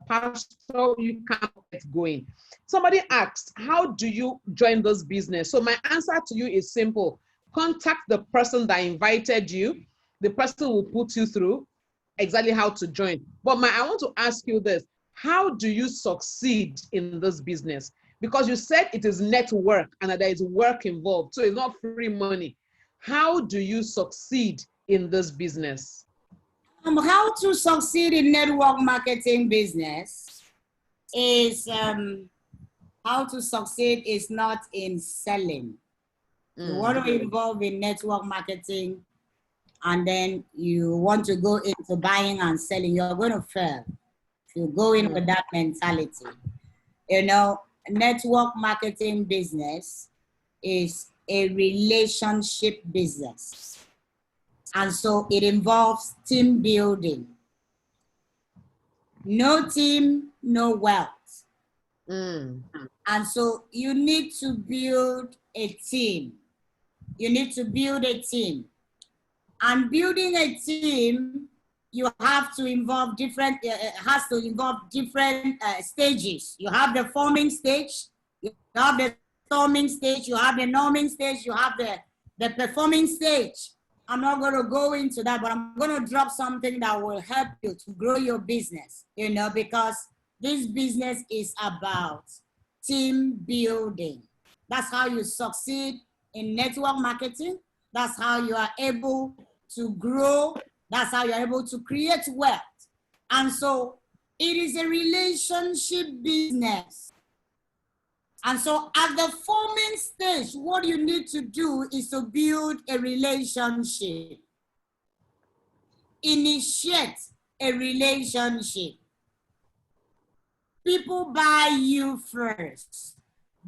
pastor, you can't get going. Somebody asked, how do you join this business? So my answer to you is simple. Contact the person that invited you. The person will put you through exactly how to join. But I want to ask you this. How do you succeed in this business? Because you said it is network and that there is work involved, so it's not free money. How do you succeed in this business? How to succeed in network marketing business is how to succeed is not in selling. You want to involve in network marketing and then you want to go into buying and selling, you're going to fail if you go in with that mentality. You know, network marketing business is a relationship business. And so it involves team building. No team, no wealth. And so you need to build a team. You need to build a team. And building a team, you have to involve different, has to involve different stages. You have the forming stage, you have the storming stage, you have the norming stage, you have the performing stage. I'm not going to go into that, but I'm going to drop something that will help you to grow your business, you know, because this business is about team building. That's how you succeed in network marketing. That's how you are able to grow. That's how you're able to create wealth. And so it is a relationship business. And so at the forming stage, what you need to do is to build a relationship. Initiate a relationship. People buy you first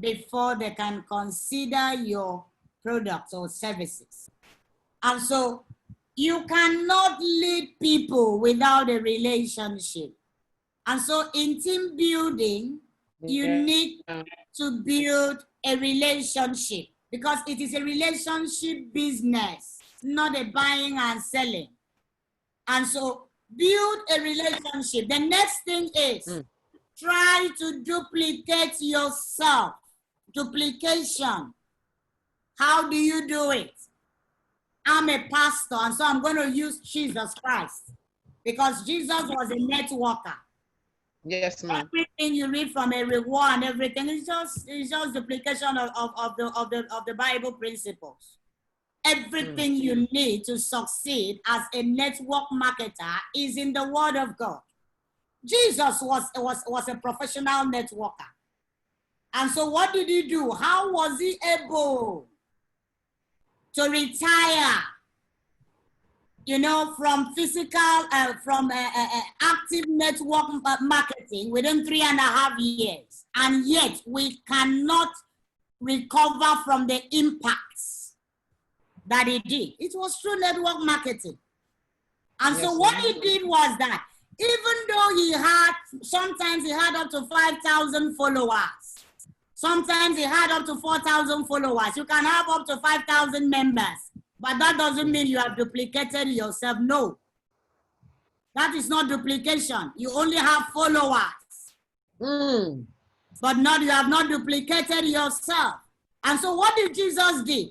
before they can consider your products or services. And so you cannot lead people without a relationship. And so in team building, you need to build a relationship because it is a relationship business, not a buying and selling. And so build a relationship. The next thing is try to duplicate yourself. Duplication. How do you do it? I'm a pastor, and so I'm going to use Jesus Christ because Jesus was a networker. Yes, ma'am. Everything you read from a reward and everything is just duplication of the Bible principles. Everything you need to succeed as a network marketer is in the Word of God. Jesus was a professional networker. And so what did he do? How was he able to retire, you know, from physical, active network marketing within 3.5 years? And yet we cannot recover from the impacts that he did. It was through network marketing. And so what he did was that even though sometimes he had up to 5,000 followers, sometimes he had up to 4,000 followers. You can have up to 5,000 members, but that doesn't mean you have duplicated yourself. No, that is not duplication. You only have followers, but you have not duplicated yourself. And so what did Jesus do?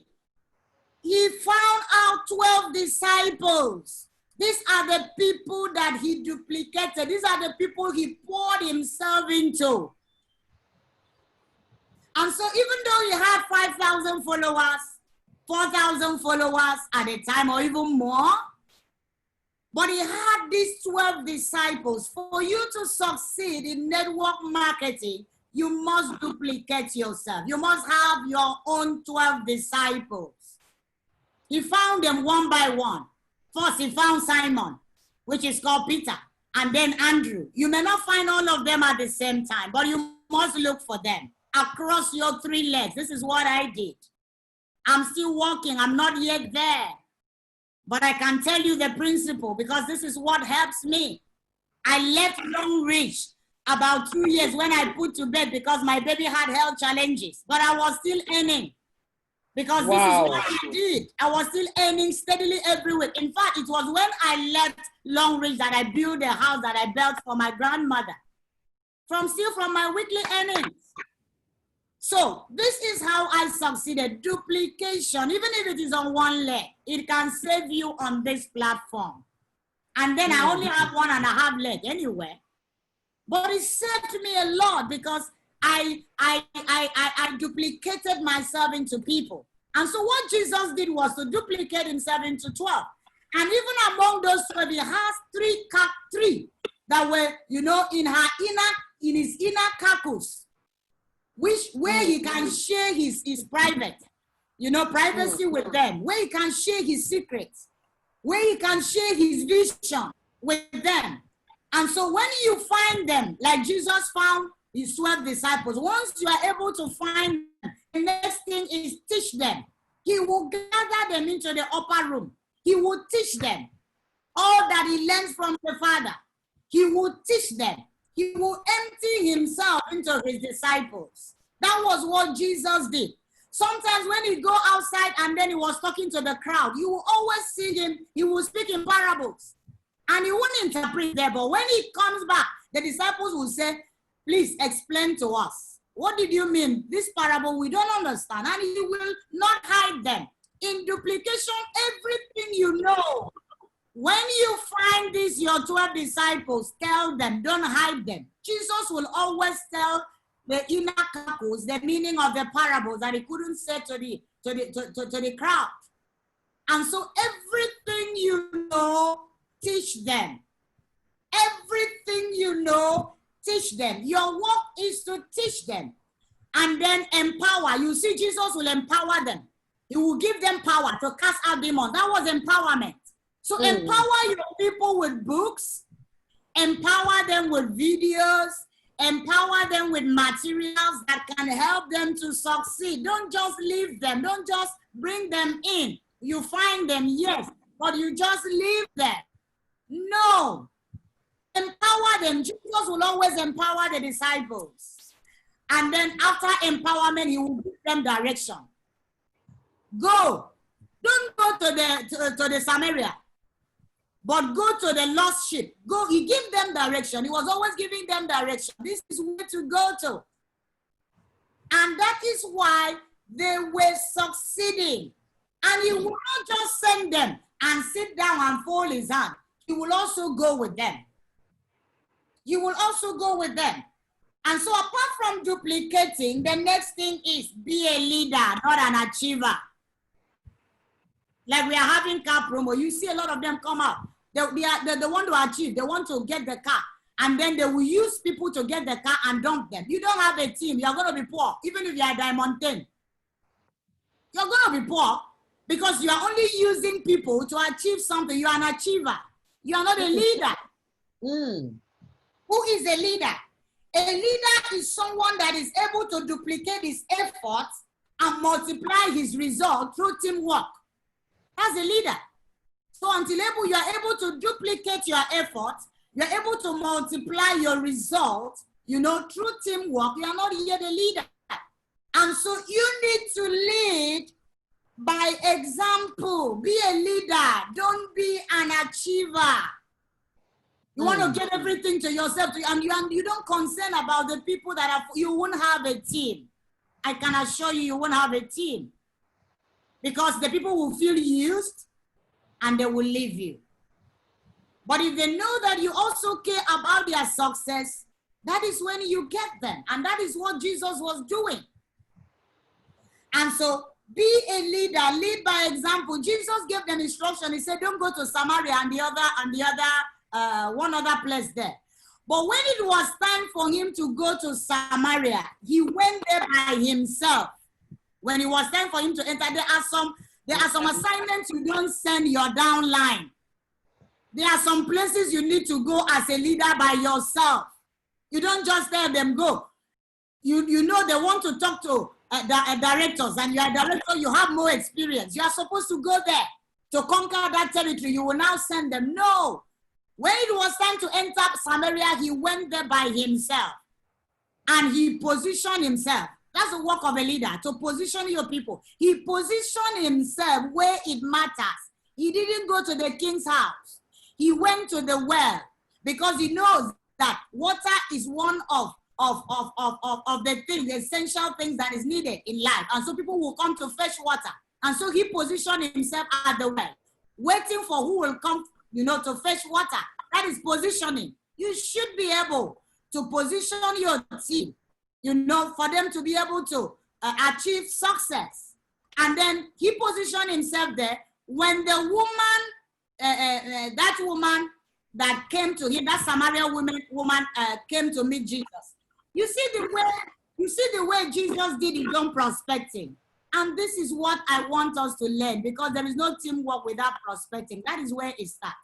He found out 12 disciples. These are the people that he duplicated. These are the people he poured himself into. And so even though he had 5,000 followers, 4,000 followers at a time or even more, but he had these 12 disciples. For you to succeed in network marketing, you must duplicate yourself. You must have your own 12 disciples. He found them one by one. First, he found Simon, which is called Peter, and then Andrew. You may not find all of them at the same time, but you must look for them across your 3 legs. This is what I did. I'm still walking. I'm not yet there. But I can tell you the principle because this is what helps me. I left Long Ridge about 2 years when I put to bed because my baby had health challenges, but I was still earning. Because this is what I did. I was still earning steadily every week. In fact, it was when I left Long Ridge that I built a house that I built for my grandmother. From my weekly earnings. So this is how I succeeded. Duplication, even if it is on one leg, it can save you on this platform. And then I only have 1.5 legs anyway. But it saved me a lot because I duplicated myself into people. And so what Jesus did was to duplicate himself into 12. And even among those 12, he has three that were, you know, in his inner carcass, where he can share his private, you know, privacy with them, where he can share his secrets, where he can share his vision with them. And so when you find them, like Jesus found his 12 disciples, once you are able to find them, the next thing is teach them. He will gather them into the upper room. He will teach them all that he learns from the Father. He will teach them. He will empty himself into his disciples. That was what Jesus did. Sometimes when he go outside and then he was talking to the crowd, you will always see him, he will speak in parables. And he won't interpret there, but when he comes back, the disciples will say, please explain to us. What did you mean? This parable, we don't understand. And he will not hide them. In duplication, everything you know. When you find these, your 12 disciples, tell them, don't hide them. Jesus will always tell the inner couples the meaning of the parables that he couldn't say to the crowd. And so everything you know, teach them. Everything you know, teach them. Your work is to teach them and then empower. You see, Jesus will empower them. He will give them power to cast out demons. That was empowerment. So empower your people with books, empower them with videos, empower them with materials that can help them to succeed. Don't just leave them. Don't just bring them in. You find them, yes, but you just leave them. No. Empower them. Jesus will always empower the disciples. And then after empowerment, he will give them direction. Go. Don't go to the Samaria, but go to the lost sheep. Go. He gave them direction. He was always giving them direction. This is where to go to. And that is why they were succeeding. And he will not just send them and sit down and fold his hand. He will also go with them. He will also go with them. And so apart from duplicating, the next thing is be a leader, not an achiever. Like we are having car promo. You see a lot of them come out. They want to achieve. They want to get the car. And then they will use people to get the car and dump them. You don't have a team. You're going to be poor. Even if you are Diamond 10. You're going to be poor because you are only using people to achieve something. You are an achiever. You are not a leader. Who is a leader? A leader is someone that is able to duplicate his efforts and multiply his result through teamwork. As a leader. So until you are able to duplicate your efforts, you're able to multiply your results, you know, through teamwork, you are not yet a leader. And so you need to lead by example. Be a leader. Don't be an achiever. You want to get everything to yourself, and you don't concern about the people that are, you won't have a team. I can assure you, you won't have a team. Because the people will feel used and they will leave you. But if they know that you also care about their success, that is when you get them. And that is what Jesus was doing. And so be a leader, lead by example. Jesus gave them instruction. He said, don't go to Samaria and one other place there. But when it was time for him to go to Samaria, he went there by himself. When it was time for him to enter, there are some assignments you don't send your downline. There are some places you need to go as a leader by yourself. You don't just tell them go. You know they want to talk to directors, and you are a director, you have more experience. You are supposed to go there to conquer that territory. You will now send them. No. When it was time to enter Samaria, he went there by himself. And he positioned himself. That's the work of a leader, to position your people. He positioned himself where it matters. He didn't go to the king's house. He went to the well because he knows that water is one of the things, the essential things that is needed in life. And so people will come to fetch water. And so he positioned himself at the well, waiting for who will come, you know, to fetch water. That is positioning. You should be able to position your team you know, for them to be able to achieve success. And then he positioned himself there. When the woman, that woman that came to him, that Samaritan woman came to meet Jesus. You see the way Jesus did his own prospecting. And this is what I want us to learn, because there is no teamwork without prospecting. That is where it starts.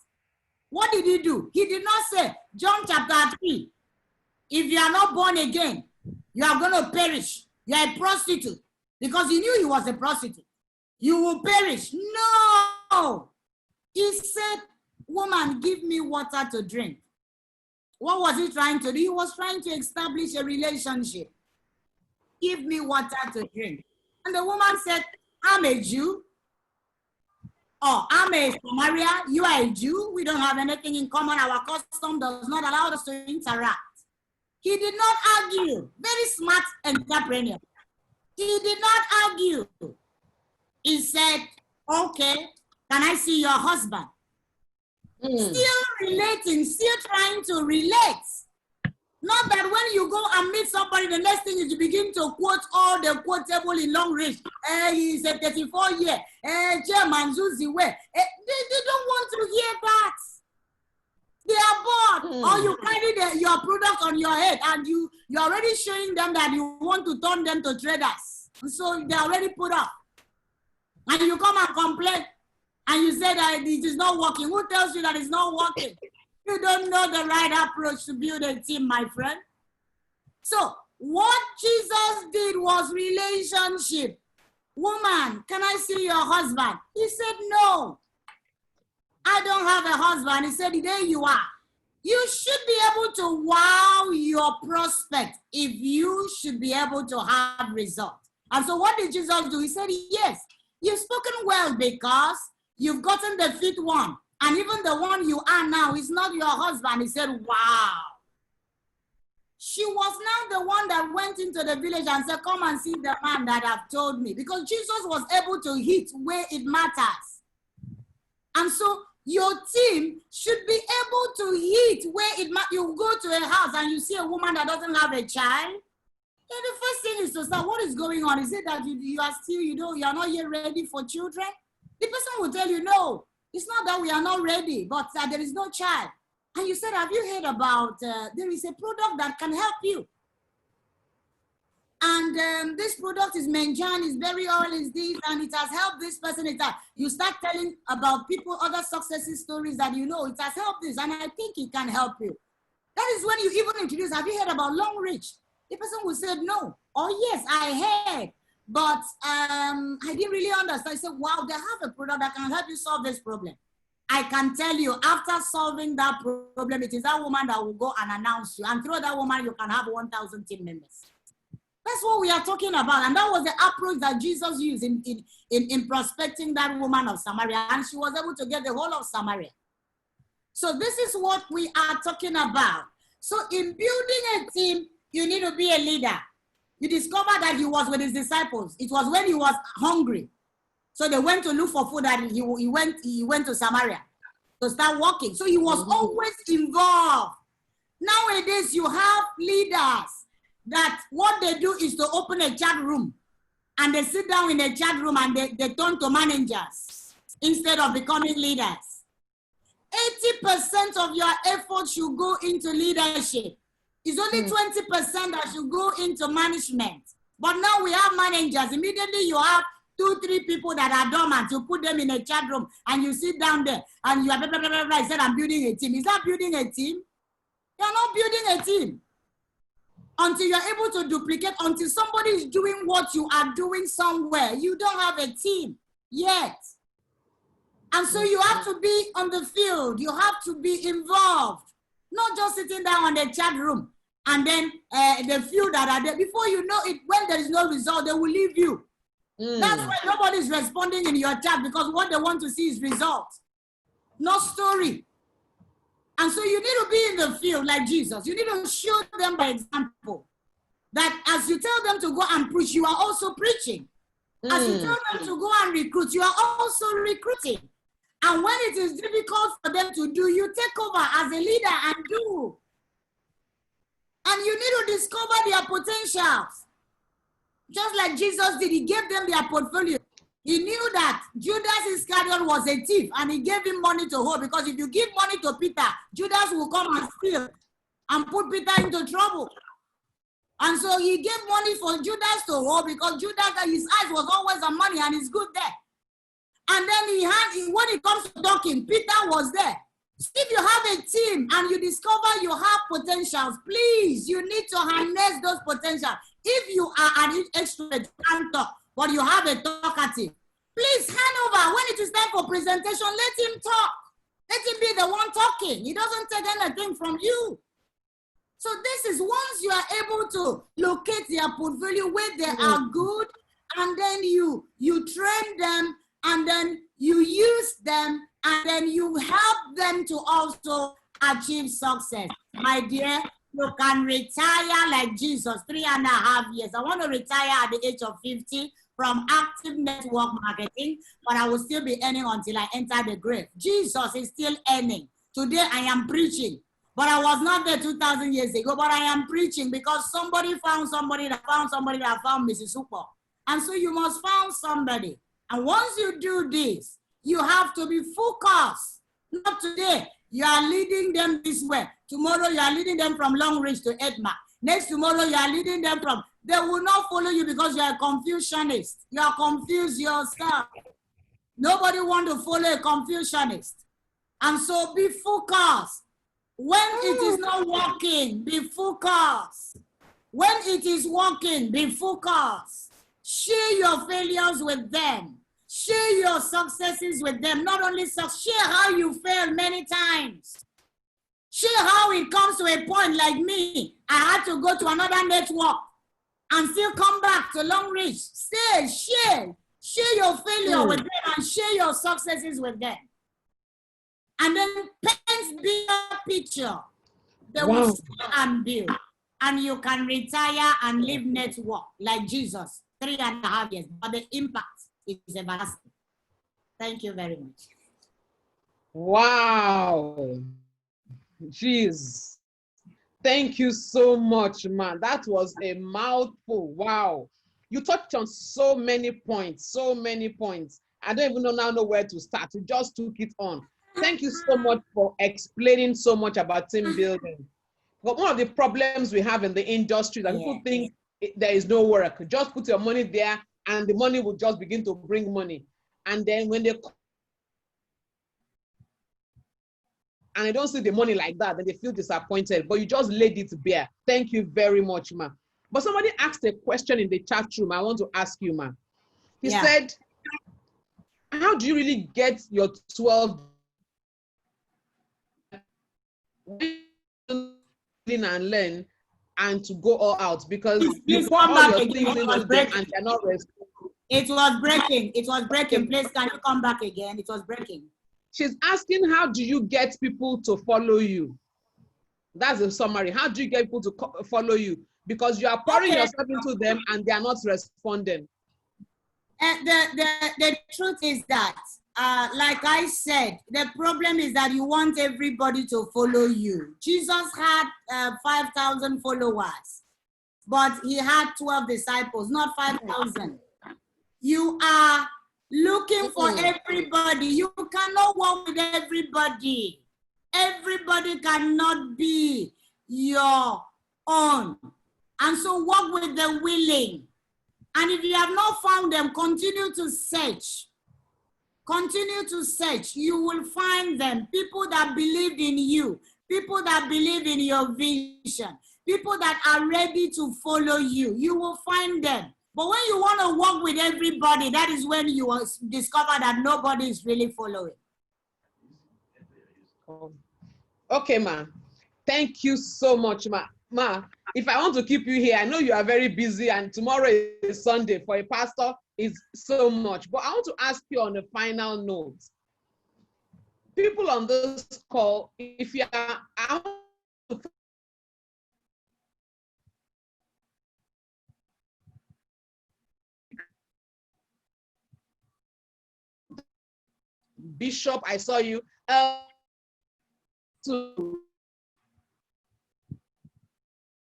What did he do? He did not say, John chapter 3, if you are not born again, you are going to perish. You are a prostitute. Because he knew he was a prostitute. You will perish. No. He said, woman, give me water to drink. What was he trying to do? He was trying to establish a relationship. Give me water to drink. And the woman said, I'm a Jew. Oh, I'm a Samaritan. You are a Jew. We don't have anything in common. Our custom does not allow us to interact. He did not argue. Very smart entrepreneur. He did not argue. He said, okay, can I see your husband? Still relating, still trying to relate. Not that when you go and meet somebody, the next thing is you begin to quote all the quotable in long range. He's a 34-year. Chairman Zuzi way. They don't want to hear that. They are bored. Or you carry your product on your head and you're already showing them that you want to turn them to traders. And so they're already put up. And you come and complain. And you say that it is not working. Who tells you that it's not working? You don't know the right approach to build a team, my friend. So what Jesus did was relationship. Woman, can I see your husband? He said, no. I don't have a husband. He said, there you are. You should be able to wow your prospect if you should be able to have results. And so what did Jesus do? He said, yes, you've spoken well because you've gotten the fifth one. And even the one you are now is not your husband. He said, wow. She was now the one that went into the village and said, come and see the man that have told me. Because Jesus was able to hit where it matters. And so your team should be able to hit where it matters. You go to a house and you see a woman that doesn't have a child. Then the first thing is to say, what is going on? Is it that you are still, you are not yet ready for children? The person will tell you, no, it's not that we are not ready, but there is no child. And you said, have you heard about, there is a product that can help you. And this product is Menjan, is very oil, is this, and it has helped this person. You start telling about people, other success stories that you know, it has helped this, and I think it can help you. That is when you even introduce, have you heard about long reach? The person will say, no. Oh, yes, I heard. But I didn't really understand. I said, wow, they have a product that can help you solve this problem. I can tell you, after solving that problem, it is that woman that will go and announce you. And through that woman, you can have 1,000 team members. That's what we are talking about. And that was the approach that Jesus used in prospecting that woman of Samaria. And she was able to get the whole of Samaria. So this is what we are talking about. So in building a team, you need to be a leader. You discover that he was with his disciples. It was when he was hungry. So they went to look for food and he went to Samaria to start working. So he was always involved. Nowadays, you have leaders that what they do is to open a chat room and they sit down in a chat room and they turn to managers instead of becoming leaders. 80% of your effort should go into leadership. It's only 20% that should go into management. But now we have managers. Immediately you have 2-3 people that are dormant. You put them in a chat room and you sit down there and you are blah, blah, blah, blah, blah. I said, I'm building a team. Is that building a team? You're not building a team. Until you're able to duplicate, until somebody is doing what you are doing somewhere, you don't have a team yet. And so you have to be on the field. You have to be involved. Not just sitting down on the chat room. And then the few that are there, before you know it, when there is no result, they will leave you. That's why nobody is responding in your chat, because what they want to see is results, no story. And so you need to be in the field like Jesus. You need to show them by example that as you tell them to go and preach, you are also preaching. As you tell them to go and recruit, you are also recruiting. And when it is difficult for them to do, you take over as a leader and do. And you need to discover their potentials. Just like Jesus did, he gave them their portfolio. He knew that Judas Iscariot was a thief and he gave him money to hold, because if you give money to Peter, Judas will come and steal and put Peter into trouble. And so he gave money for Judas to hold, because Judas, his eyes was always on money and he's good there. And then when it comes to talking, Peter was there. If you have a team and you discover you have potentials, please, you need to harness those potentials. If you are an extrovert, you can't talk, but you have a talkative, please hand over. When it is time for presentation, let him talk. Let him be the one talking. He doesn't take anything from you. So this is once you are able to locate their portfolio where they are good, and then you train them, and then you use them, and then you help them to also achieve success. My dear, you can retire like Jesus, 3.5 years. I want to retire at the age of 50 from active network marketing, but I will still be earning until I enter the grave. Jesus is still earning. Today I am preaching, but I was not there 2,000 years ago, but I am preaching because somebody found somebody that found somebody that found Mrs. Ukpong. And so you must find somebody. And once you do this, you have to be focused. Not today, you are leading them this way. Tomorrow, you are leading them from Long Ridge to Edma. Next tomorrow, you are leading them from... They will not follow you because you are a Confucianist. You are confused yourself. Nobody wants to follow a Confucianist. And so be focused. When it is not working, be focused. When it is working, be focused. Share your failures with them. Share your successes with them. Not only share how you failed many times. Share how it comes to a point like me. I had to go to another network and still come back to Long Ridge. Share your failure with them and share your successes with them. And then paint bigger picture. They will stay and build. And you can retire and live network like Jesus, 3.5 years. But the impact is everlasting. Thank you very much. Wow. Jeez. Thank you so much, man. That was a mouthful. Wow. You touched on so many points, so many points. I don't even know where to start. You just took it on. Thank you so much for explaining so much about team building. But one of the problems we have in the industry that people think there is no work. Just put your money there and the money will just begin to bring money. And then when they don't see the money like that, then they feel disappointed. But you just laid it bare. Thank you very much, ma. But somebody asked a question in the chat room. I want to ask you, ma. He said, how do you really get your 12 and learn and to go all out? Because you put all your things into them and they're not responding. It was breaking. It was breaking. Please, can you come back again? It was breaking. She's asking, how do you get people to follow you? That's the summary. How do you get people to follow you? Because you are pouring yourself into them and they are not responding. And the truth is that, like I said, the problem is that you want everybody to follow you. Jesus had 5,000 followers, but he had 12 disciples, not 5,000. You are looking for everybody. You cannot work with everybody. Everybody cannot be your own. And so work with the willing. And if you have not found them, continue to search. Continue to search. You will find them. People that believe in you. People that believe in your vision. People that are ready to follow you. You will find them. But when you want to work with everybody, that is when you will discover that nobody is really following. Okay, ma. Thank you so much, ma. Ma, if I want to keep you here, I know you are very busy and tomorrow is Sunday. For a pastor, is so much. But I want to ask you on a final note. People on this call, if you are... Bishop, I saw you.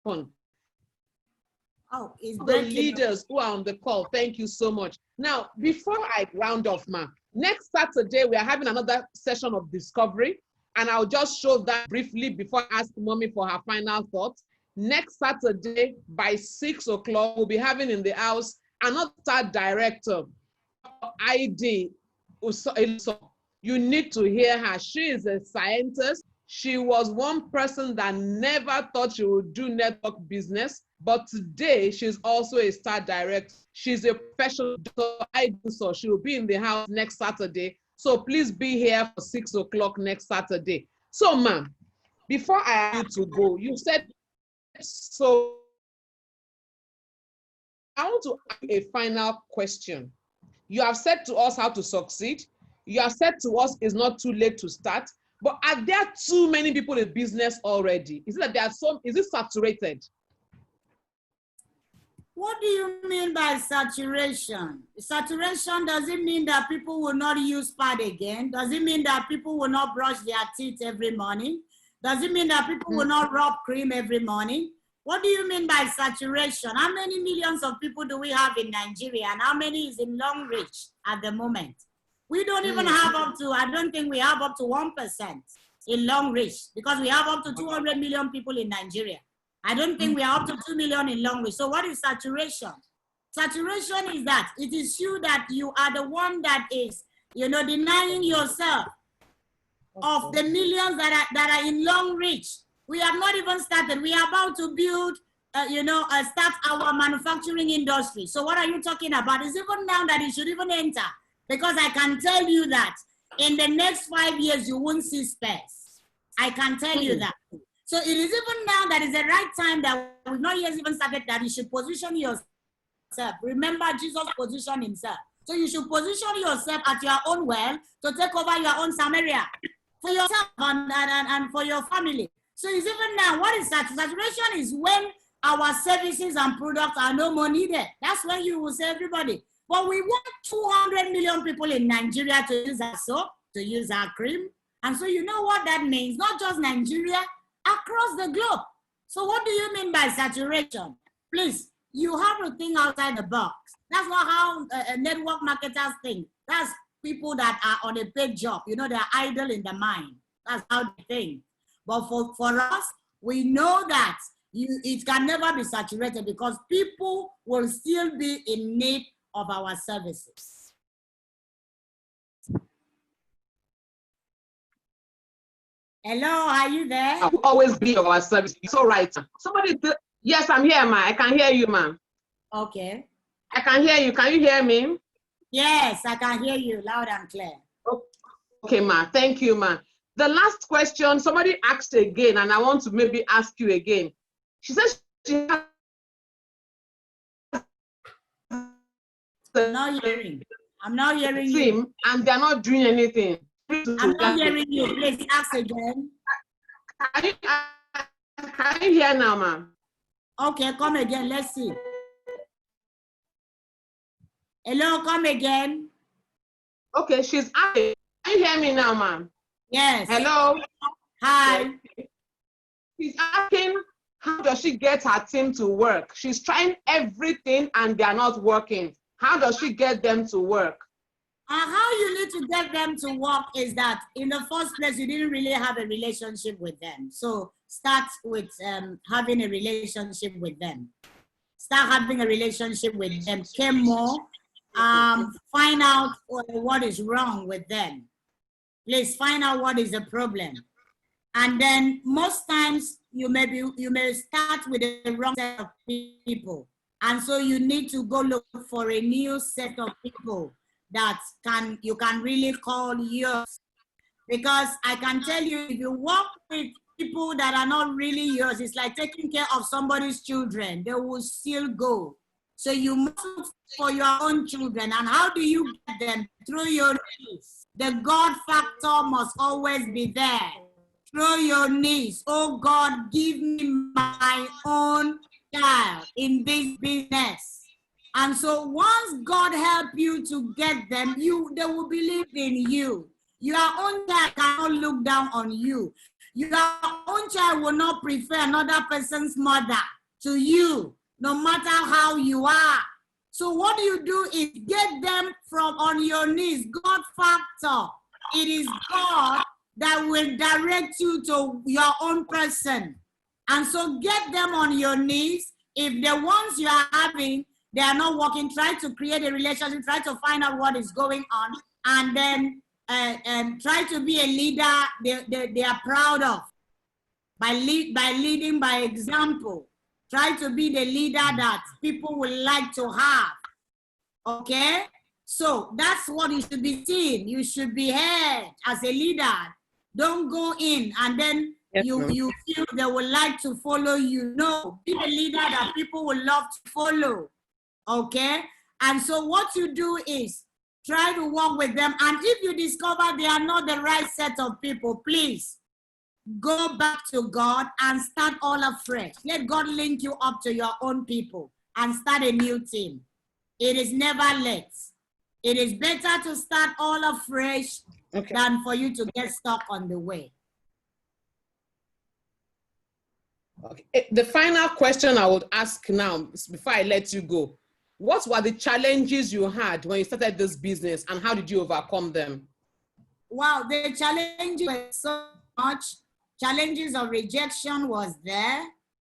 phone. Oh, it's The breaking. leaders who are on the call, thank you so much. Now, before I round off, ma, next Saturday, we are having another session of discovery, and I'll just show that briefly before I ask Mommy for her final thoughts. Next Saturday, by 6 o'clock, we'll be having in the house another director, ID. You need to hear her. She is a scientist. She was one person that never thought she would do network business, but today she's also a star director. She's a professional doctor. So she will be in the house next Saturday. So please be here for 6 o'clock next Saturday. So, ma'am, before I ask you to go, you said so. I want to ask you a final question. You have said to us how to succeed. You have said to us it's not too late to start. But are there too many people in business already? Is it that there are some? Is it saturated? What do you mean by saturation? Saturation doesn't mean that people will not use pad again. Does it mean that people will not brush their teeth every morning? Does it mean that people will not rub cream every morning? What do you mean by saturation? How many millions of people do we have in Nigeria, and how many is in Long Reach at the moment? We don't even have up to, I don't think we have up to 1% in Long Reach, because we have up to 200 million people in Nigeria. I don't think we are up to 2 million in Long Reach. So what is saturation? Saturation is that it is you that you are the one that is, denying yourself of the millions that are in Long Reach. We have not even started. We are about to build, start our manufacturing industry. So what are you talking about? It's even now that it should even enter. Because I can tell you that in the next 5 years, you won't see space. I can tell you that. So it is even now that is the right time that we've not yet even started, that you should position yourself. Remember, Jesus positioned himself. So you should position yourself at your own well to take over your own Samaria for yourself and for your family. So it's even now, what is saturation? Saturation is when our services and products are no more needed. That's when you will say everybody. But we want 200 million people in Nigeria to use our soap, to use our cream. And so you know what that means? Not just Nigeria, across the globe. So what do you mean by saturation? Please, you have to think outside the box. That's not how network marketers think. That's people that are on a paid job. They're idle in the mind. That's how they think. But for us, we know that it can never be saturated, because people will still be in need of our services. Hello, are you there? I will always be of our service. It's all right. Somebody, yes, I'm here, ma. I can hear you, ma. Okay. I can hear you. Can you hear me? Yes, I can hear you loud and clear. Okay, ma. Thank you, ma. The last question, somebody asked again, and I want to maybe ask you again. She says she has I'm not hearing team, you. and they're not doing anything. I'm not hearing you. Please ask again. Can you hear now, ma'am? Okay, come again. Let's see. Hello, come again. Okay, she's asking. Can you hear me now, ma'am? Yes. Hello. Hi. She's asking, how does she get her team to work? She's trying everything and they're not working. How does she get them to work? How you need to get them to work is that in the first place, you didn't really have a relationship with them. So start with having a relationship with them. Start having a relationship with them. Care more. Find out what is wrong with them. Please find out what is the problem. And then most times you may start with the wrong set of people. And so you need to go look for a new set of people that you can really call yours. Because I can tell you, if you work with people that are not really yours, it's like taking care of somebody's children. They will still go. So you must look for your own children. And how do you get them? Through your knees. The God factor must always be there. Through your knees. Oh God, give me my own child in this business. And so once God help you to get them, they will believe in you. Your own child cannot look down on you. Your own child will not prefer another person's mother to you, no matter how you are. So what you do is get them from on your knees. God factor. It is God that will direct you to your own person. And so get them on your knees. If the ones you are having, they are not working, try to create a relationship, try to find out what is going on, and then try to be a leader they are proud of. By leading by example. Try to be the leader that people would like to have. Okay? So that's what you should be seen. You should be heard as a leader. Don't go in and then you feel they would like to follow you. No, be the leader that people would love to follow. Okay? And so what you do is try to work with them. And if you discover they are not the right set of people, please go back to God and start all afresh. Let God link you up to your own people and start a new team. It is never late. It is better to start all afresh than for you to get stuck on the way. Okay. The final question I would ask now, before I let you go, what were the challenges you had when you started this business and how did you overcome them? Wow, the challenges were so much. Challenges of rejection was there,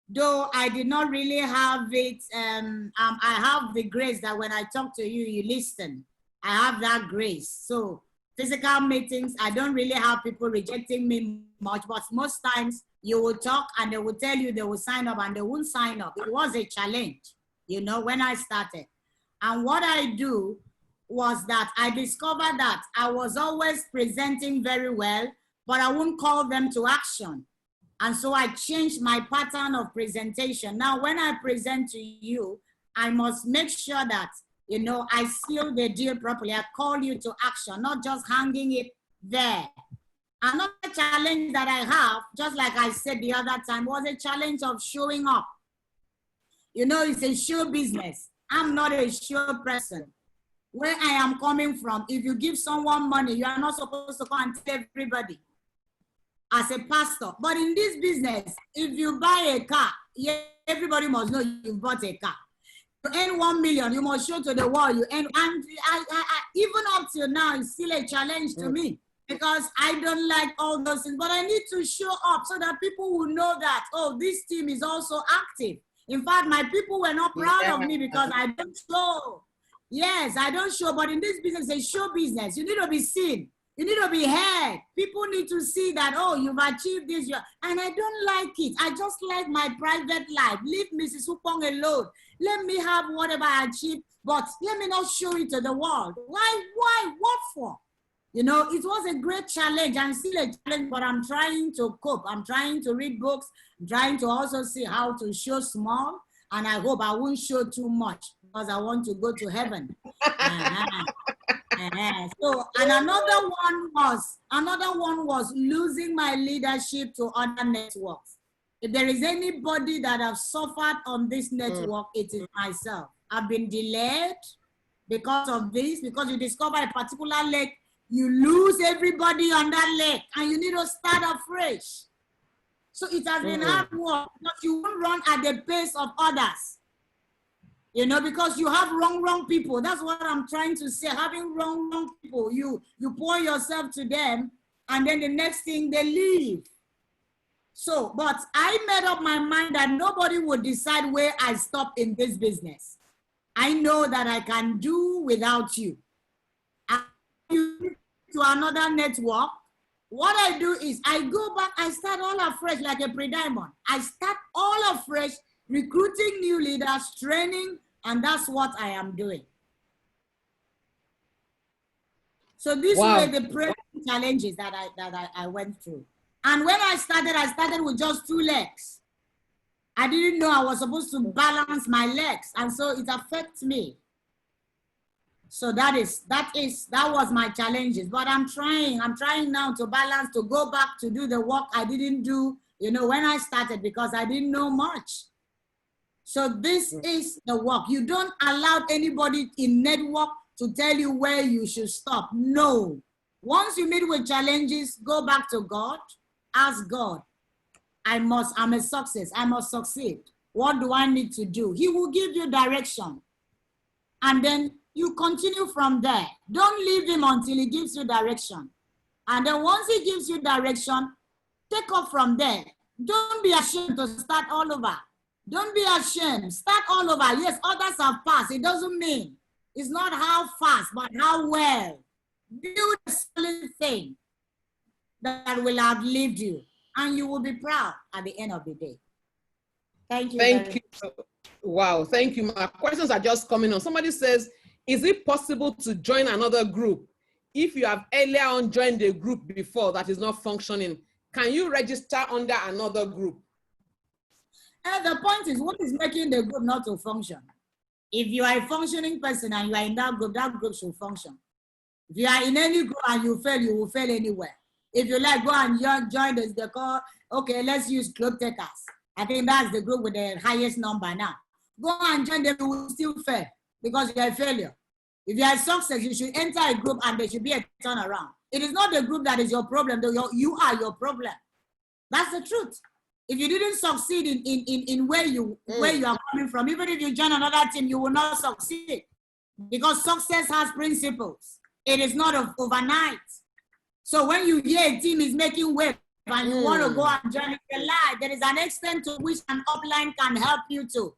though I did not really have it. I have the grace that when I talk to you, you listen. I have that grace. So physical meetings, I don't really have people rejecting me much, but most times you will talk and they will tell you they will sign up and they won't sign up. It was a challenge, you know, when I started. And what I do was that I discovered that I was always presenting very well, but I wouldn't call them to action. And so I changed my pattern of presentation. Now, when I present to you, I must make sure that, you know, I seal the deal properly. I call you to action, not just hanging it there. Another challenge that I have, just like I said the other time, was a challenge of showing up. You know, it's a show business. I'm not a show person. Where I am coming from, if you give someone money, you are not supposed to go and tell everybody as a pastor. But in this business, if you buy a car, yeah, everybody must know you bought a car. You earn 1 million, you must show to the world you earn. And I even up till now, it's still a challenge to me because I don't like all those things. But I need to show up so that people will know that, oh, this team is also active. In fact, my people were not proud of me because I don't show. Yes, I don't show, but in this business, it's show business. You need to be seen. You need to be heard. People need to see that, oh, you've achieved this. And I don't like it. I just like my private life. Leave Mrs. Ukpong alone. Let me have whatever I achieved, but let me not show it to the world. Why? What for? You know, it was a great challenge and still a challenge, but I'm trying to cope. I'm trying to read books. I'm trying to also see how to show small. And I hope I won't show too much because I want to go to heaven. So, and another one was losing my leadership to other networks. If there is anybody that have suffered on this network, it is myself. I've been delayed because of this, because you discover a particular lake, you lose everybody on that lake and you need to start afresh. So it has been hard work, but you won't run at the pace of others. You know, because you have wrong people. That's what I'm trying to say. Having wrong people, you pour yourself to them, and then the next thing they leave. So, but I made up my mind that nobody would decide where I stop in this business. I know that I can do without you. I you to another network. What I do is I go back, I start all afresh like a pre-diamond. I start all afresh, recruiting new leaders, training, and that's what I am doing. So these were the challenges that I went through. And when I started with just 2 legs. I didn't know I was supposed to balance my legs, and so it affects me. So that was my challenges. But I'm trying now to balance, to go back to do the work I didn't do, you know, when I started because I didn't know much. So this is the work. You don't allow anybody in network to tell you where you should stop. No. Once you meet with challenges, go back to God ask God, I'm a success, I must succeed. What do I need to do? He will give you direction. And then you continue from there. Don't leave him until he gives you direction. And then once he gives you direction, take off from there. Don't be ashamed to start all over. Don't be ashamed. Start all over. Yes, others have passed. It doesn't mean. It's not how fast, but how well. Build a solid thing that will outlive you. And you will be proud at the end of the day. Thank you. Thank you. Wow, thank you. My questions are just coming on. Somebody says, is it possible to join another group? If you have earlier on joined a group before that is not functioning, can you register under another group? And the point is, what is making the group not to function? If you are a functioning person and you are in that group should function. If you are in any group and you will fail anywhere. If you like, go and join this, they call, okay, let's use club takers. I think that's the group with the highest number now. Go and join them, you will still fail because you are a failure. If you are a success, you should enter a group and there should be a turnaround. It is not the group that is your problem, though you are your problem. That's the truth. If you didn't succeed in where you are coming from, even if you join another team, you will not succeed. Because success has principles. It is not overnight. So when you hear a team is making wave and you want to go and join it, a lie. There is an extent to which an upline can help you to.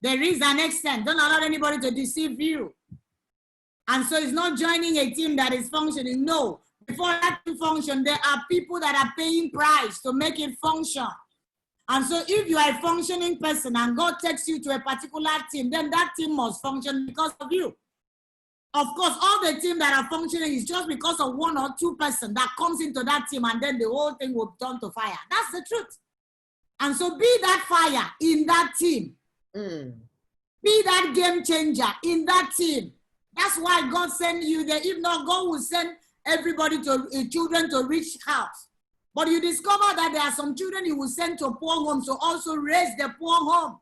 There is an extent. Don't allow anybody to deceive you. And so it's not joining a team that is functioning. No. Before that to function, there are people that are paying price to make it function. And so if you are a functioning person and God takes you to a particular team, then that team must function because of you. Of course, all the team that are functioning is just because of one or two person that comes into that team and then the whole thing will turn to fire. That's the truth. And so be that fire in that team. Be that game changer in that team. That's why God sent you there. If not, God will send everybody to children to rich house. But you discover that there are some children he will send to poor homes to also raise the poor home.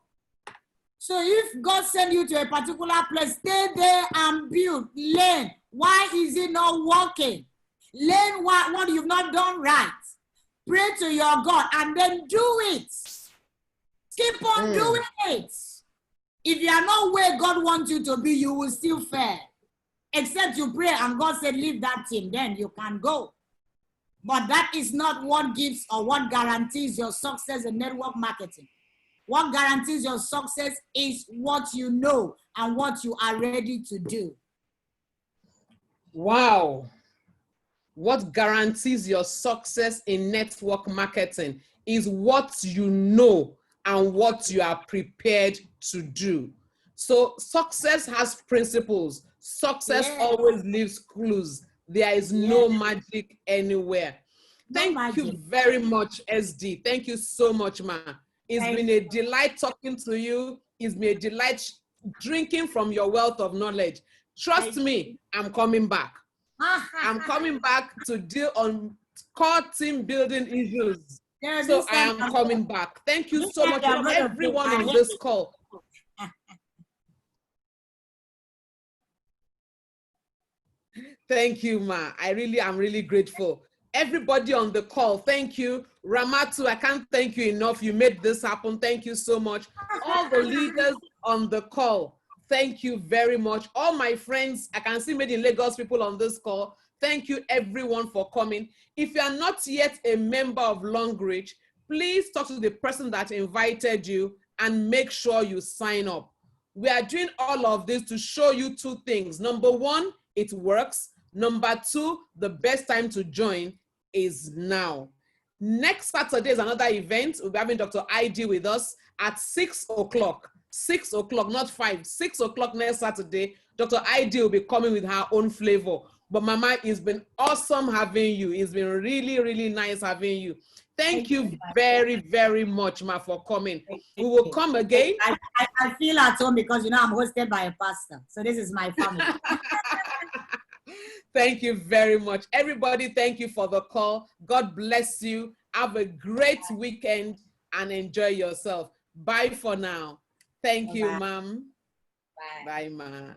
So if God send you to a particular place, stay there and build, learn. Why is it not working? Learn what you've not done right. Pray to your God and then do it. Keep on doing it. If you are not where God wants you to be, you will still fail. Except you pray and God said, leave that team, then you can go. But that is not what gives or what guarantees your success in network marketing. What guarantees your success is what you know and what you are ready to do. Wow. What guarantees your success in network marketing is what you know and what you are prepared to do. So success has principles. Success always leaves clues. There is no magic anywhere. Thank you very much, SD. Thank you so much, ma. It's been a delight talking to you. It's been a delight drinking from your wealth of knowledge. Trust me, I'm coming back. I'm coming back to deal on core team building issues. So I am coming back. Thank you so much for everyone on this call. Thank you, ma. I'm really grateful. Everybody on the call, thank you. Ramatu, I can't thank you enough. You made this happen. Thank you so much. All the leaders on the call, thank you very much. All my friends, I can see Made in Lagos people on this call. Thank you everyone for coming. If you are not yet a member of Long Reach, please talk to the person that invited you and make sure you sign up. We are doing all of this to show you two things. Number one, it works. Number two, the best time to join is now. Next Saturday is another event. We'll be having Dr. ID with us at 6 o'clock. 6 o'clock, not 5. 6 o'clock next Saturday. Dr. ID will be coming with her own flavor. But Mama, it's been awesome having you. It's been really, really nice having you. Thank you very, very much, Ma, for coming. We will come again. I feel at home because, you know, I'm hosted by a pastor. So this is my family. Thank you very much. Everybody, thank you for the call. God bless you. Have a great weekend and enjoy yourself. Bye for now. Thank you, Ma'am. Bye. Bye, Ma.